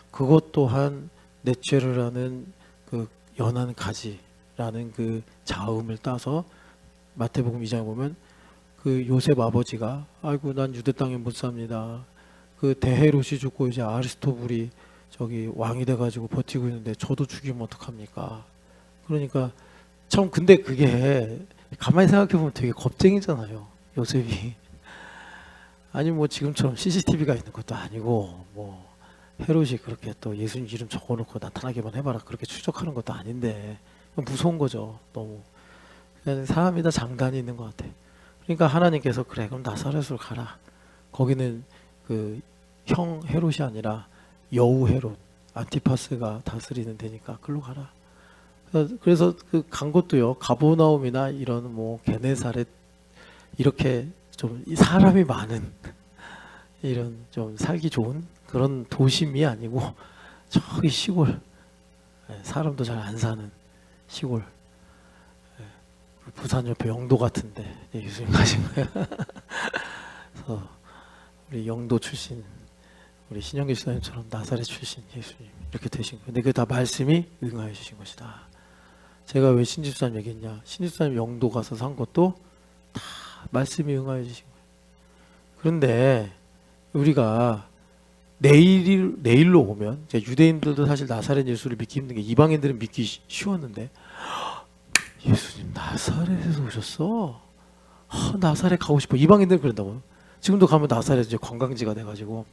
그것 또한 내 죄를 하는 그 연한 가지라는 그 자음을 따서 마태복음 2장에 보면 그 요셉 아버지가 아이고 난 유대 땅에 못 삽니다. 그 대헤롯이 죽고 이제 아리스토불이 저기 왕이 돼가지고 버티고 있는데 저도 죽이면 어떡합니까? 그러니까 참 근데 그게 가만히 생각해 보면 되게 겁쟁이잖아요, 요셉이. 아니 뭐 지금처럼 CCTV가 있는 것도 아니고 뭐 헤롯이 그렇게 또 예수님 이름 적어놓고 나타나게만 해봐라 그렇게 추적하는 것도 아닌데 무서운 거죠. 너무 그냥 사람이 다 장단이 있는 것 같아. 그러니까 하나님께서 그래 그럼 나사렛으로 가라. 거기는 그 형 헤롯이 아니라 여우 헤롯 안티파스가 다스리는 데니까 글로 가라. 그래서 그 간 것도요, 가보나움이나 이런 뭐 게네사렛 이렇게 좀 사람이 많은 이런 좀 살기 좋은 그런 도심이 아니고 저기 시골, 사람도 잘 안 사는 시골, 부산 옆에 영도 같은데 예수님 가신 거예요. 그래서 우리 영도 출신 우리 신영길 시사님처럼 나사렛 출신 예수님 이렇게 되신 거예요. 근데 그게 다 말씀이 응하여 주신 것이다. 제가 왜 신집사님 얘기했냐, 신집사님 영도 가서 산 것도 다 말씀이 응하여 주신 거예요. 그런데 우리가 내일로 오면 유대인들도 사실 나사렛 예수를 믿기 힘든 게 이방인들은 믿기 쉬웠는데, 예수님 나사렛에서 오셨어? 나사렛 가고 싶어. 이방인들은 그런다고요. 지금도 가면 나사렛 이제 관광지가 돼가지고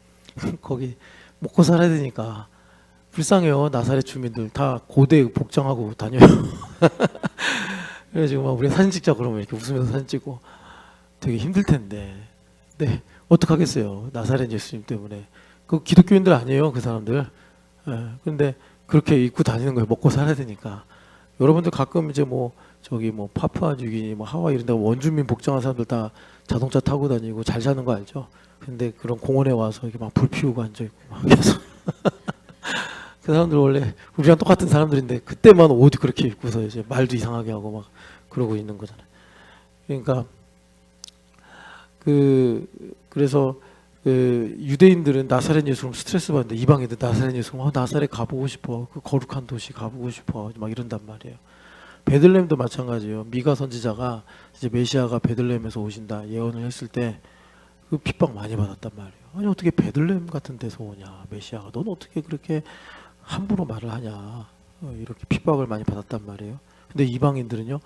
거기 먹고 살아야 되니까 불쌍해요. 나사렛 주민들 다 고대 복장하고 다녀요. 그래가지고 막 우리 사진 찍자 그러면 이렇게 웃으면서 사진 찍고 되게 힘들 텐데. 네, 어떡하겠어요. 나사렛 예수님 때문에. 그 기독교인들 아니에요, 그 사람들. 예, 근데 그렇게 입고 다니는 거예요. 먹고 살아야 되니까. 여러분들 가끔 이제 뭐 저기 뭐 파푸아뉴기니 뭐 하와이 이런 데 원주민 복장한 사람들 다 자동차 타고 다니고 잘 사는 거 알죠? 근데 그런 공원에 와서 이렇게 막 불 피우고 앉아 있고 막 계속 그 사람들 원래 우리랑 똑같은 사람들인데 그때만 옷 그렇게 입고서 이제 말도 이상하게 하고 막 그러고 있는 거잖아요. 그러니까 그래서 그 유대인들은 나사렛 예수님 스트레스 받는데 이방인들 나사렛 예수님 나사렛 가보고 싶어. 그 거룩한 도시 가보고 싶어. 막 이런단 말이에요. 베들레헴도 마찬가지예요. 미가 선지자가 이제 메시아가 베들레헴에서 오신다 예언을 했을 때 그 핍박 많이 받았단 말이에요. 아니 어떻게 베들레헴 같은 데서 오냐 메시아가. 넌 어떻게 그렇게 함부로 말을 하냐. 이렇게 핍박을 많이 받았단 말이에요. 근데 이방인들은요.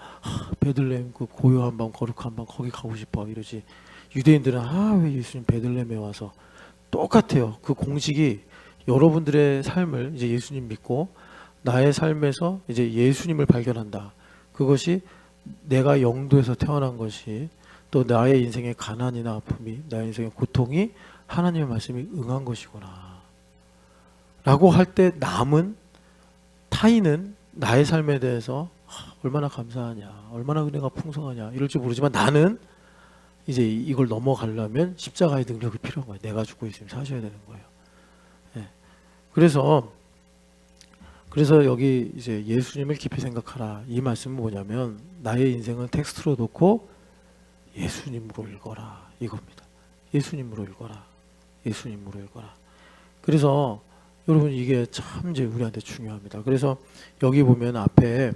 베들레헴 그 고요한 방 거룩한 방 거기 가고 싶어 이러지. 유대인들은 왜 예수님 베들레헴에 와서. 똑같아요. 그 공식이 여러분들의 삶을 이제 예수님 믿고 나의 삶에서 이제 예수님을 발견한다. 그것이 내가 영도에서 태어난 것이 또 나의 인생의 가난이나 아픔이 나의 인생의 고통이 하나님의 말씀이 응한 것이구나 라고 할 때 남은 타인은 나의 삶에 대해서 얼마나 감사하냐 얼마나 은혜가 풍성하냐 이럴 줄 모르지만 나는 이제 이걸 넘어가려면 십자가의 능력이 필요한 거예요. 내가 죽고 있으면 사셔야 되는 거예요. 네. 그래서 여기 이제 예수님을 깊이 생각하라 이 말씀은 뭐냐면 나의 인생을 텍스트로 놓고 예수님으로 읽어라 이겁니다. 예수님으로 읽어라. 예수님으로 읽어라. 그래서 여러분 이게 참 이제 우리한테 중요합니다. 그래서 여기 보면 앞에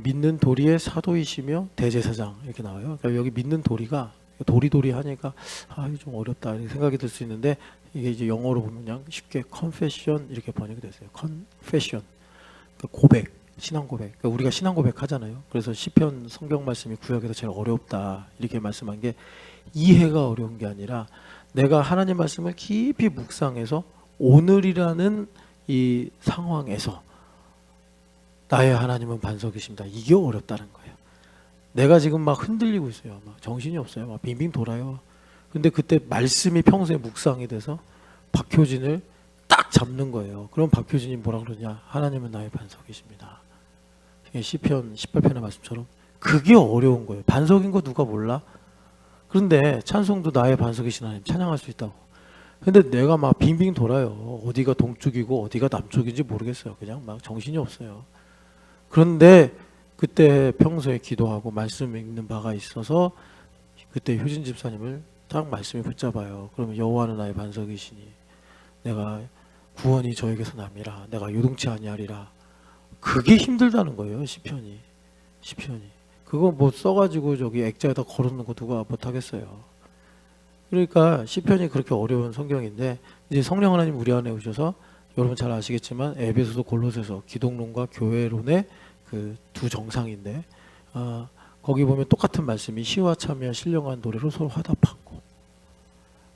믿는 도리의 사도이시며 대제사장 이렇게 나와요. 그러니까 여기 믿는 도리가 도리도리 하니까 이게 좀 어렵다 이렇게 생각이 들 수 있는데 이게 이제 영어로 보면 그냥 쉽게 confession 이렇게 번역이 됐어요. confession 그러니까 고백, 신앙 고백. 그러니까 우리가 신앙 고백 하잖아요. 그래서 시편 성경 말씀이 구약에서 제일 어렵다 이렇게 말씀한 게 이해가 어려운 게 아니라 내가 하나님 말씀을 깊이 묵상해서 오늘이라는 이 상황에서 나의 하나님은 반석이십니다. 이게 어렵다는 거예요. 내가 지금 막 흔들리고 있어요. 막 정신이 없어요. 막 빙빙 돌아요. 근데 그때 말씀이 평소에 묵상이 돼서 박효진을 딱 잡는 거예요. 그럼 박효진이 뭐라 그러냐? 하나님은 나의 반석이십니다. 시편 18편의 말씀처럼 그게 어려운 거예요. 반석인 거 누가 몰라? 그런데 찬송도 나의 반석이신 하나님 찬양할 수 있다고. 근데 내가 막 빙빙 돌아요. 어디가 동쪽이고 어디가 남쪽인지 모르겠어요. 그냥 막 정신이 없어요. 그런데 그때 평소에 기도하고 말씀 읽는 바가 있어서 그때 효진 집사님을 딱 말씀이 붙잡아요. 그러면 여호와는 나의 반석이시니 내가 구원이 저에게서 남이라 내가 요동치 아니하리라. 그게 힘들다는 거예요. 시편이 그거 뭐 써가지고 저기 액자에다 걸어놓는 거 누가 못하겠어요. 그러니까 시편이 그렇게 어려운 성경인데 이제 성령 하나님 우리 안에 오셔서 여러분 잘 아시겠지만 에베소서 골로새서 기독론과 교회론의 그 두 정상인데 거기 보면 똑같은 말씀이 시와 참여와 신령한 노래로 서로 화답하고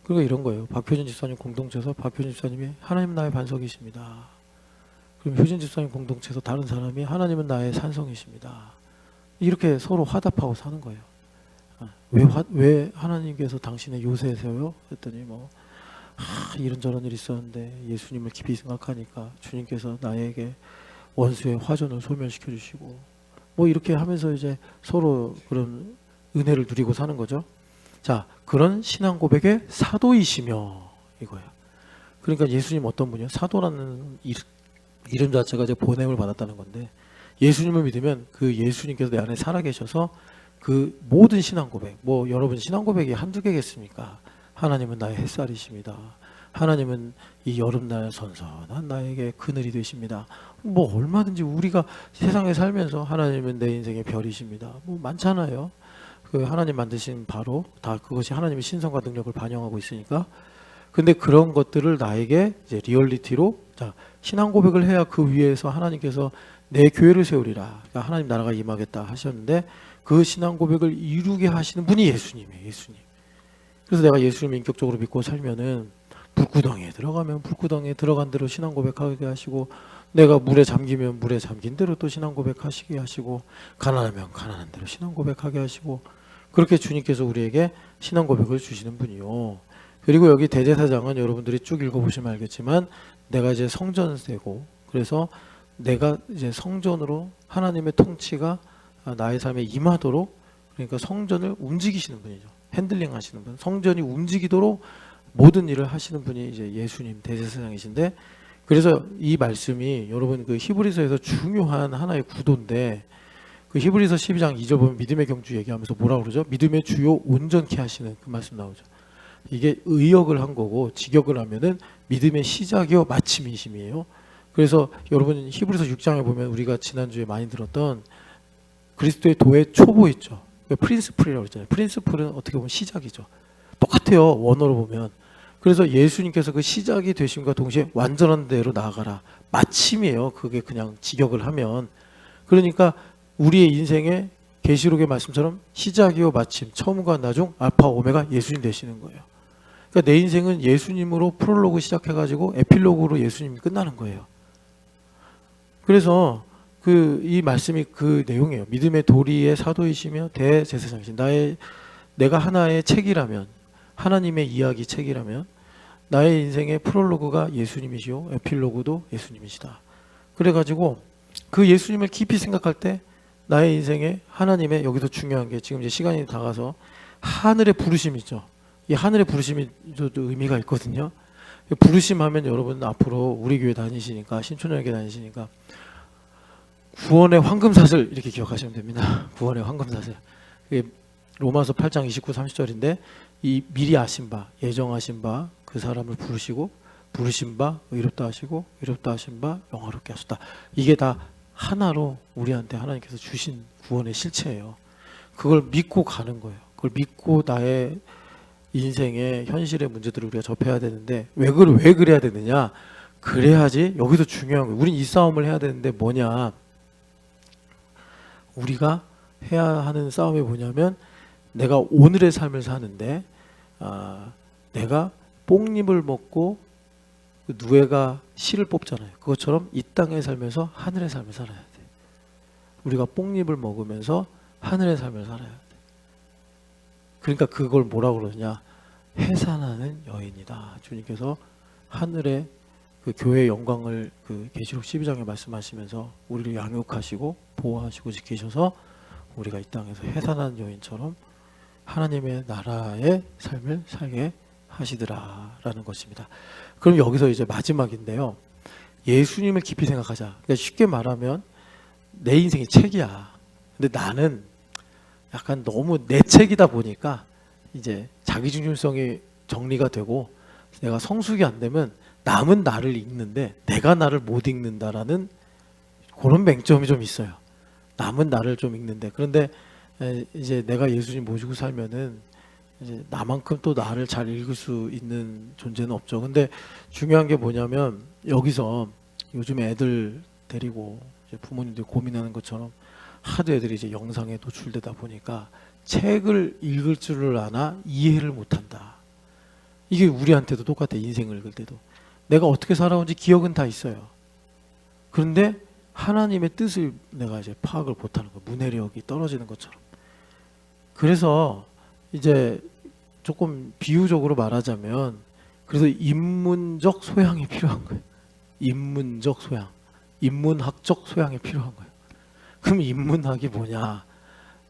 그리고 이런 거예요. 박효진 집사님 공동체에서 박효진 집사님이 하나님 나의 반석이십니다. 그럼 효진 집사님 공동체에서 다른 사람이 하나님은 나의 산성이십니다. 이렇게 서로 화답하고 사는 거예요. 왜 하나님께서 당신의 요새세요? 했더니 이런저런 일이 있었는데 예수님을 깊이 생각하니까 주님께서 나에게 원수의 화전을 소멸시켜 주시고 이렇게 하면서 이제 서로 그런 은혜를 누리고 사는 거죠. 자, 그런 신앙 고백의 사도이시며 이거예요. 그러니까 예수님 어떤 분이요? 사도라는 이름 자체가 이제 보냄을 받았다는 건데 예수님을 믿으면 그 예수님께서 내 안에 살아계셔서 그 모든 신앙 고백, 여러분 신앙 고백이 한두 개겠습니까? 하나님은 나의 햇살이십니다. 하나님은 이 여름날 선선한 나에게 그늘이 되십니다. 얼마든지 우리가 세상에 살면서 하나님은 내 인생의 별이십니다. 많잖아요. 그 하나님 만드신 바로 다 그것이 하나님의 신성과 능력을 반영하고 있으니까. 근데 그런 것들을 나에게 이제 리얼리티로 신앙 고백을 해야 그 위에서 하나님께서 내 교회를 세우리라. 그러니까 하나님 나라가 임하겠다 하셨는데 그 신앙 고백을 이루게 하시는 분이 예수님이에요. 예수님. 그래서 내가 예수님을 인격적으로 믿고 살면은 불구덩이에 들어가면 불구덩이에 들어간 대로 신앙 고백하게 하시고, 내가 물에 잠기면 물에 잠긴 대로 또 신앙 고백하시게 하시고, 가난하면 가난한 대로 신앙 고백하게 하시고, 그렇게 주님께서 우리에게 신앙 고백을 주시는 분이요. 그리고 여기 대제사장은 여러분들이 쭉 읽어보시면 알겠지만, 내가 이제 성전세고, 그래서 내가 이제 성전으로 하나님의 통치가 나의 삶에 임하도록, 그러니까 성전을 움직이시는 분이죠. 핸들링 하시는 분, 성전이 움직이도록 모든 일을 하시는 분이 이제 예수님 대제사장이신데, 그래서 이 말씀이 여러분 그 히브리서에서 중요한 하나의 구도인데, 그 히브리서 12장 2절 보면 믿음의 경주 얘기하면서 뭐라 그러죠? 믿음의 주요 온전케 하시는 그 말씀 나오죠. 이게 의역을 한 거고, 직역을 하면은 믿음의 시작이요 마침이심이에요. 그래서 여러분 히브리서 6장에 보면 우리가 지난주에 많이 들었던 그리스도의 도의 초보 있죠. 프린스플이라고 했잖아요. 프린스플은 어떻게 보면 시작이죠. 똑같아요, 원어로 보면. 그래서 예수님께서 그 시작이 되심과 동시에 완전한 대로 나아가라, 마침이에요. 그게 그냥 직역을 하면. 그러니까 우리의 인생의 계시록의 말씀처럼 시작이요 마침, 처음과 나중, 알파 오메가 예수님 되시는 거예요. 그러니까 내 인생은 예수님으로 프롤로그 시작해가지고 에필로그로 예수님이 끝나는 거예요. 그래서 이 말씀이 그 내용이에요. 믿음의 도리의 사도이시며 대제사장이신, 내가 하나의 책이라면, 하나님의 이야기 책이라면 나의 인생의 프롤로그가 예수님이시오, 에필로그도 예수님이시다. 그래가지고 그 예수님을 깊이 생각할 때 나의 인생에 하나님의, 여기서 중요한 게 지금 이제 시간이 다가서 하늘의 부르심이죠. 이 하늘의 부르심이 또 의미가 있거든요. 부르심 하면 여러분 앞으로 우리 교회 다니시니까, 신촌여교 다니시니까 구원의 황금사슬 이렇게 기억하시면 됩니다. 구원의 황금사슬. 로마서 8장 29, 30절인데, 이 미리 아신 바, 예정하신 바 그 사람을 부르시고, 부르신 바 의롭다 하시고, 의롭다 하신 바 영화롭게 하셨다. 이게 다 하나로 우리한테 하나님께서 주신 구원의 실체예요. 그걸 믿고 가는 거예요. 그걸 믿고 나의 인생의 현실의 문제들을 우리가 접해야 되는데, 왜 그래야 되느냐? 그래야지, 여기서 중요한 거예요. 우린 이 싸움을 해야 되는데 뭐냐? 우리가 해야 하는 싸움이 뭐냐면, 내가 오늘의 삶을 사는데 내가 뽕잎을 먹고 누에가 실을 뽑잖아요. 그것처럼 이 땅의 삶에서 하늘의 삶을 살아야 돼. 우리가 뽕잎을 먹으면서 하늘의 삶을 살아야 돼. 그러니까 그걸 뭐라고 그러냐? 해산하는 여인이다. 주님께서 하늘의 그 교회의 영광을 그 계시록 12장에 말씀하시면서 우리를 양육하시고 보호하시고 지키셔서 우리가 이 땅에서 해산하는 여인처럼 하나님의 나라의 삶을 살게 하시더라라는 것입니다. 그럼 여기서 이제 마지막인데요. 예수님을 깊이 생각하자. 그러니까 쉽게 말하면 내 인생이 책이야. 근데 나는 약간 너무 내 책이다 보니까 이제 자기중심성이 정리가 되고, 내가 성숙이 안 되면 남은 나를 읽는데 내가 나를 못 읽는다라는 그런 맹점이 좀 있어요. 남은 나를 좀 읽는데, 그런데 이제 내가 예수님 모시고 살면은 이제 나만큼 또 나를 잘 읽을 수 있는 존재는 없죠. 근데 중요한 게 뭐냐면, 여기서 요즘 애들 데리고 이제 부모님들 고민하는 것처럼 하도 애들이 이제 영상에 노출되다 보니까 책을 읽을 줄을 아나 이해를 못한다. 이게 우리한테도 똑같아. 인생을 읽을 때도 내가 어떻게 살아온지 기억은 다 있어요. 그런데 하나님의 뜻을 내가 이제 파악을 못하는 거예요. 문해력이 떨어지는 것처럼. 그래서 이제 조금 비유적으로 말하자면, 그래서 인문적 소양이 필요한 거예요. 인문적 소양, 인문학적 소양이 필요한 거예요. 그럼 인문학이 뭐냐?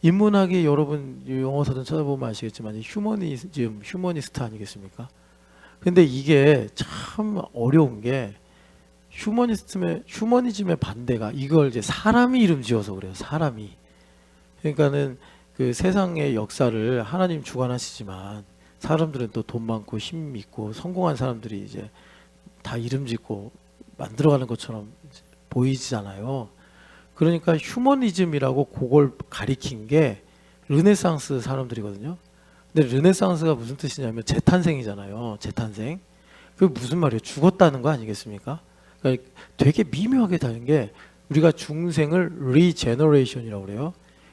인문학이 여러분 영어서든 찾아보면 아시겠지만 휴머니스트 아니겠습니까? 근데 이게 참 어려운 게, 휴머니즘의 반대가, 이걸 이제 사람이 이름 지어서 그래요. 사람이. 그러니까는 그 세상의 역사를 하나님 주관하시지만, 사람들은 또 돈 많고 힘 있고 성공한 사람들이 이제 다 이름 짓고 만들어가는 것처럼 보이잖아요. 그러니까 휴머니즘이라고 그걸 가리킨 게 르네상스 사람들이거든요. 근데 르네상스가 무슨 뜻이냐면 재탄생이잖아요. 재탄생. 그게 무슨 말이에요? 죽었다는 거 아니겠습니까? 그러니까 되게 미묘하게 다른 게, 우리가 중생을 리제너레이션이라고 그래요.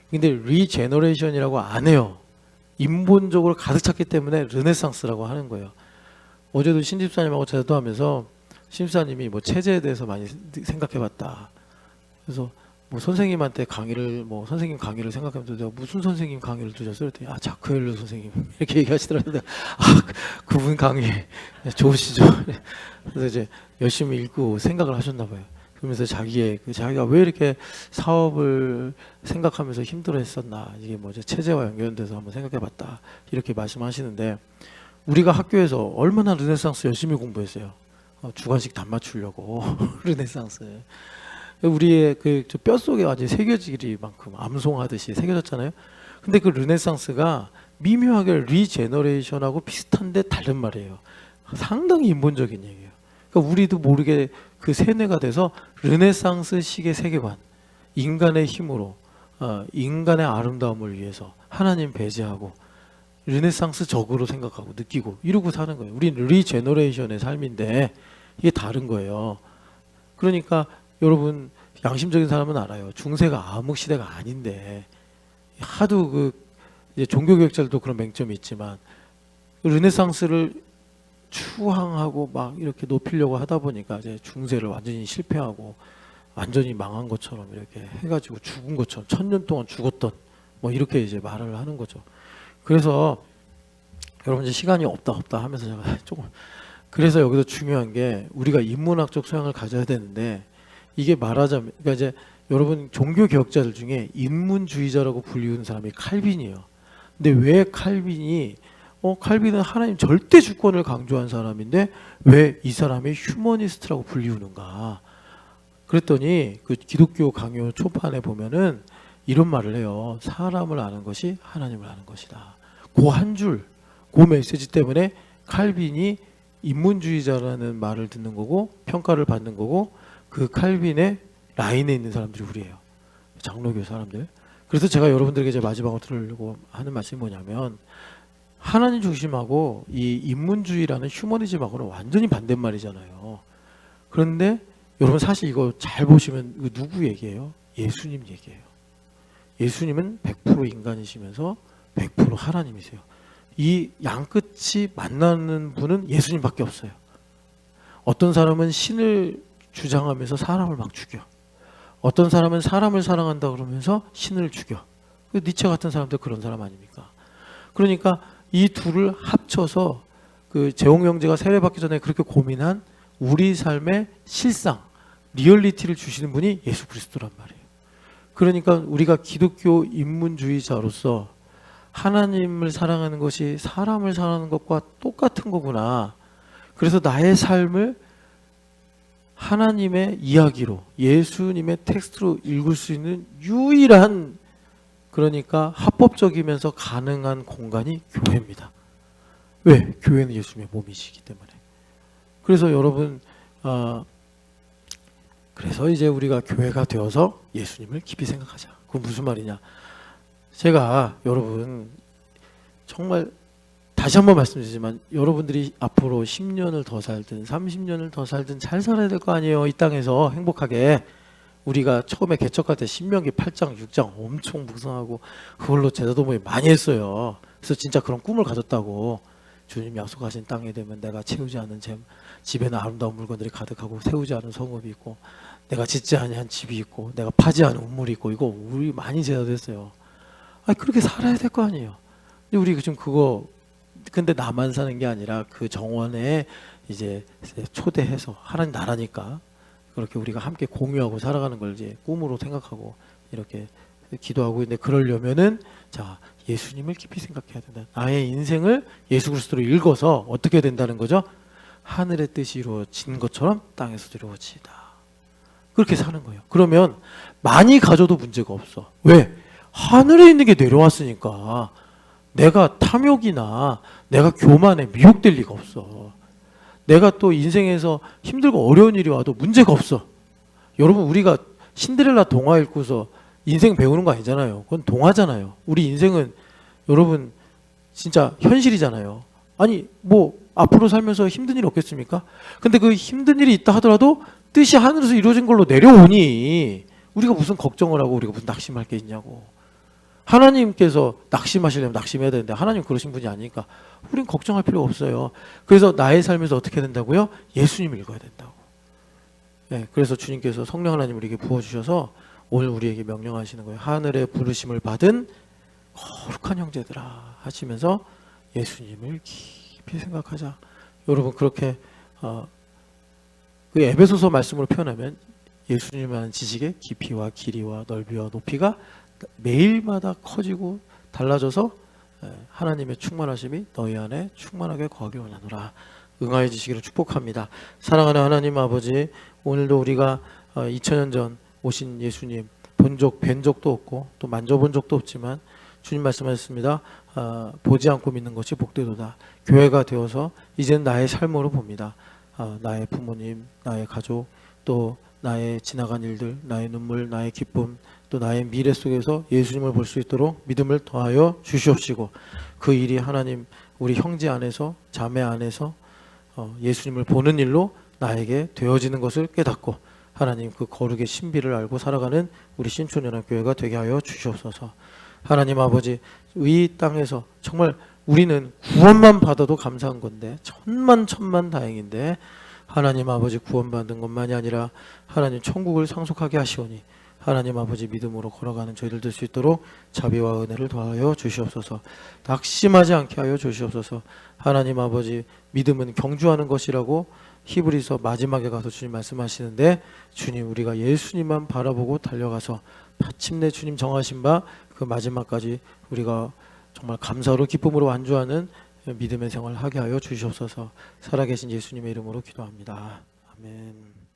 근데 리제너레이션이라고 안 해요. 인본적으로 가득 찼기 때문에 르네상스라고 하는 거예요. 어제도 신집사님하고 제도하면서 신집사님이 뭐 체제에 대해서 많이 생각해봤다. 그래서 뭐 선생님한테 강의를 뭐 선생님 강의를 생각하면서 내가 무슨 선생님 강의를 들었어요? 그랬더니 아 자크헬러 선생님 이렇게 얘기하시더라고요. 아 그분 강의 좋으시죠? 그래서 이제 열심히 읽고 생각을 하셨나 봐요. 그러면서 자기가 왜 이렇게 사업을 생각하면서 힘들어했었나, 이게 뭐 이제 체제와 연결돼서 한번 생각해봤다 이렇게 말씀하시는데, 우리가 학교에서 얼마나 르네상스 열심히 공부했어요. 주관식 답 맞추려고 르네상스. 우리의 그 뼛속에 완전히 새겨지기 만큼 암송하듯이 새겨졌잖아요. 근데 그 르네상스가 미묘하게 리제너레이션하고 비슷한데 다른 말이에요. 상당히 인본적인 얘기예요. 그러니까 우리도 모르게 그 세뇌가 돼서 르네상스식의 세계관, 인간의 힘으로 인간의 아름다움을 위해서 하나님 배제하고 르네상스적으로 생각하고 느끼고 이러고 사는 거예요. 우리는 리제너레이션의 삶인데 이게 다른 거예요. 그러니까 여러분 양심적인 사람은 알아요. 중세가 암흑 시대가 아닌데, 하도 그 이제 종교개혁자들도 그런 맹점이 있지만 르네상스를 추앙하고 막 이렇게 높이려고 하다 보니까 이제 중세를 완전히 실패하고 완전히 망한 것처럼 이렇게 해가지고 죽은 것처럼 1000년 동안 죽었던 뭐 이렇게 이제 말을 하는 거죠. 그래서 여러분 이제 시간이 없다 하면서 제가 조금, 그래서 여기서 중요한 게 우리가 인문학적 소양을 가져야 되는데, 이게 말하자면 그러니까 이제 여러분 종교 개혁자들 중에 인문주의자라고 불리우는 사람이 칼빈이에요. 근데 왜 칼빈이 칼빈은 하나님 절대 주권을 강조한 사람인데 왜 이 사람이 휴머니스트라고 불리우는가? 그랬더니 그 기독교 강요 초판에 보면은 이런 말을 해요. 사람을 아는 것이 하나님을 아는 것이다. 그 한 줄, 그 메시지 때문에 칼빈이 인문주의자라는 말을 듣는 거고 평가를 받는 거고, 그 칼빈의 라인에 있는 사람들이 우리예요. 장로교 사람들. 그래서 제가 여러분들에게 이제 마지막으로 들으려고 하는 말씀이 뭐냐면, 하나님 중심하고 이 인문주의라는 휴머니즘하고는 완전히 반대말이잖아요. 그런데 여러분 사실 이거 잘 보시면 이거 누구 얘기예요? 예수님 얘기예요. 예수님은 100% 인간이시면서 100% 하나님이세요. 이 양끝이 만나는 분은 예수님밖에 없어요. 어떤 사람은 신을 주장하면서 사람을 막 죽여. 어떤 사람은 사람을 사랑한다 그러면서 신을 죽여. 니체 같은 사람들 그런 사람 아닙니까? 그러니까 이 둘을 합쳐서 그 재홍 형제가 세례받기 전에 그렇게 고민한 우리 삶의 실상, 리얼리티를 주시는 분이 예수 그리스도란 말이에요. 그러니까 우리가 기독교 인문주의자로서 하나님을 사랑하는 것이 사람을 사랑하는 것과 똑같은 거구나. 그래서 나의 삶을 하나님의 이야기로, 예수님의 텍스트로 읽을 수 있는 유일한, 그러니까 합법적이면서 가능한 공간이 교회입니다. 왜? 교회는 예수님의 몸이시기 때문에. 그래서 여러분, 그래서 이제 우리가 교회가 되어서 예수님을 깊이 생각하자. 그건 무슨 말이냐? 제가 여러분 정말 다시 한번 말씀드리지만, 여러분들이 앞으로 10년을 더 살든 30년을 더 살든 잘 살아야 될 거 아니에요. 이 땅에서 행복하게. 우리가 처음에 개척할 때 신명기 8장 6장 엄청 묵상하고 그걸로 제자도모임 많이 했어요. 그래서 진짜 그런 꿈을 가졌다고. 주님 약속하신 땅에 되면 내가 채우지 않은 집에는 아름다운 물건들이 가득하고 세우지 않은 성읍이 있고 내가 짓지 아니한 집이 있고 내가 파지 않은 우물이 있고, 이거 우리 많이 제자도 했어요. 아니 그렇게 살아야 될 거 아니에요. 근데 우리 지금 그거, 근데 나만 사는 게 아니라 그 정원에 이제 초대해서 하나님 나라니까 그렇게 우리가 함께 공유하고 살아가는 걸 이제 꿈으로 생각하고 이렇게 기도하고 있는데, 그러려면은 자 예수님을 깊이 생각해야 된다. 나의 인생을 예수 그리스도로 읽어서 어떻게 된다는 거죠? 하늘의 뜻이 이루어진 것처럼 땅에서도 이루어지다. 그렇게 사는 거예요. 그러면 많이 가져도 문제가 없어. 왜? 하늘에 있는 게 내려왔으니까 내가 탐욕이나 내가 교만에 미혹될 리가 없어. 내가 또 인생에서 힘들고 어려운 일이 와도 문제가 없어. 여러분 우리가 신데렐라 동화 읽고서 인생 배우는 거 아니잖아요. 그건 동화잖아요. 우리 인생은 여러분 진짜 현실이잖아요. 아니 뭐 앞으로 살면서 힘든 일 없겠습니까? 근데 그 힘든 일이 있다 하더라도 뜻이 하늘에서 이루어진 걸로 내려오니 우리가 무슨 걱정을 하고 우리가 무슨 낙심할 게 있냐고. 하나님께서 낙심하시려면 낙심해야 되는데 하나님 그러신 분이 아니니까 우린 걱정할 필요가 없어요. 그래서 나의 삶에서 어떻게 된다고요? 예수님을 읽어야 된다고. 네, 그래서 주님께서 성령 하나님 우리에게 부어주셔서 오늘 우리에게 명령하시는 거예요. 하늘의 부르심을 받은 거룩한 형제들아 하시면서 예수님을 깊이 생각하자. 여러분 그렇게 그 에베소서 말씀으로 표현하면 예수님에 대한 지식의 깊이와 길이와 넓이와 높이가 매일마다 커지고 달라져서 하나님의 충만하심이 너희 안에 충만하게 거하기 원하노라. 응하여지시기를 축복합니다. 사랑하는 하나님 아버지, 오늘도 우리가 2000년 전 오신 예수님 뵌 적도 없고 또 만져본 적도 없지만 주님 말씀하셨습니다. 보지 않고 믿는 것이 복되도다. 교회가 되어서 이제는 나의 삶으로 봅니다. 나의 부모님, 나의 가족, 또 나의 지나간 일들, 나의 눈물, 나의 기쁨, 또 나의 미래 속에서 예수님을 볼 수 있도록 믿음을 더하여 주시옵시고, 그 일이 하나님 우리 형제 안에서 자매 안에서 예수님을 보는 일로 나에게 되어지는 것을 깨닫고 하나님 그 거룩의 신비를 알고 살아가는 우리 신촌연합교회가 되게 하여 주시옵소서. 하나님 아버지, 이 땅에서 정말 우리는 구원만 받아도 감사한 건데 천만 다행인데 하나님 아버지 구원받은 것만이 아니라 하나님 천국을 상속하게 하시오니 하나님 아버지 믿음으로 걸어가는 저희들 될 수 있도록 자비와 은혜를 더하여 주시옵소서. 낙심하지 않게 하여 주시옵소서. 하나님 아버지, 믿음은 경주하는 것이라고 히브리서 마지막에 가서 주님 말씀하시는데, 주님 우리가 예수님만 바라보고 달려가서 마침내 주님 정하신 바 그 마지막까지 우리가 정말 감사로 기쁨으로 완주하는 믿음의 생활을 하게 하여 주시옵소서. 살아계신 예수님의 이름으로 기도합니다. 아멘.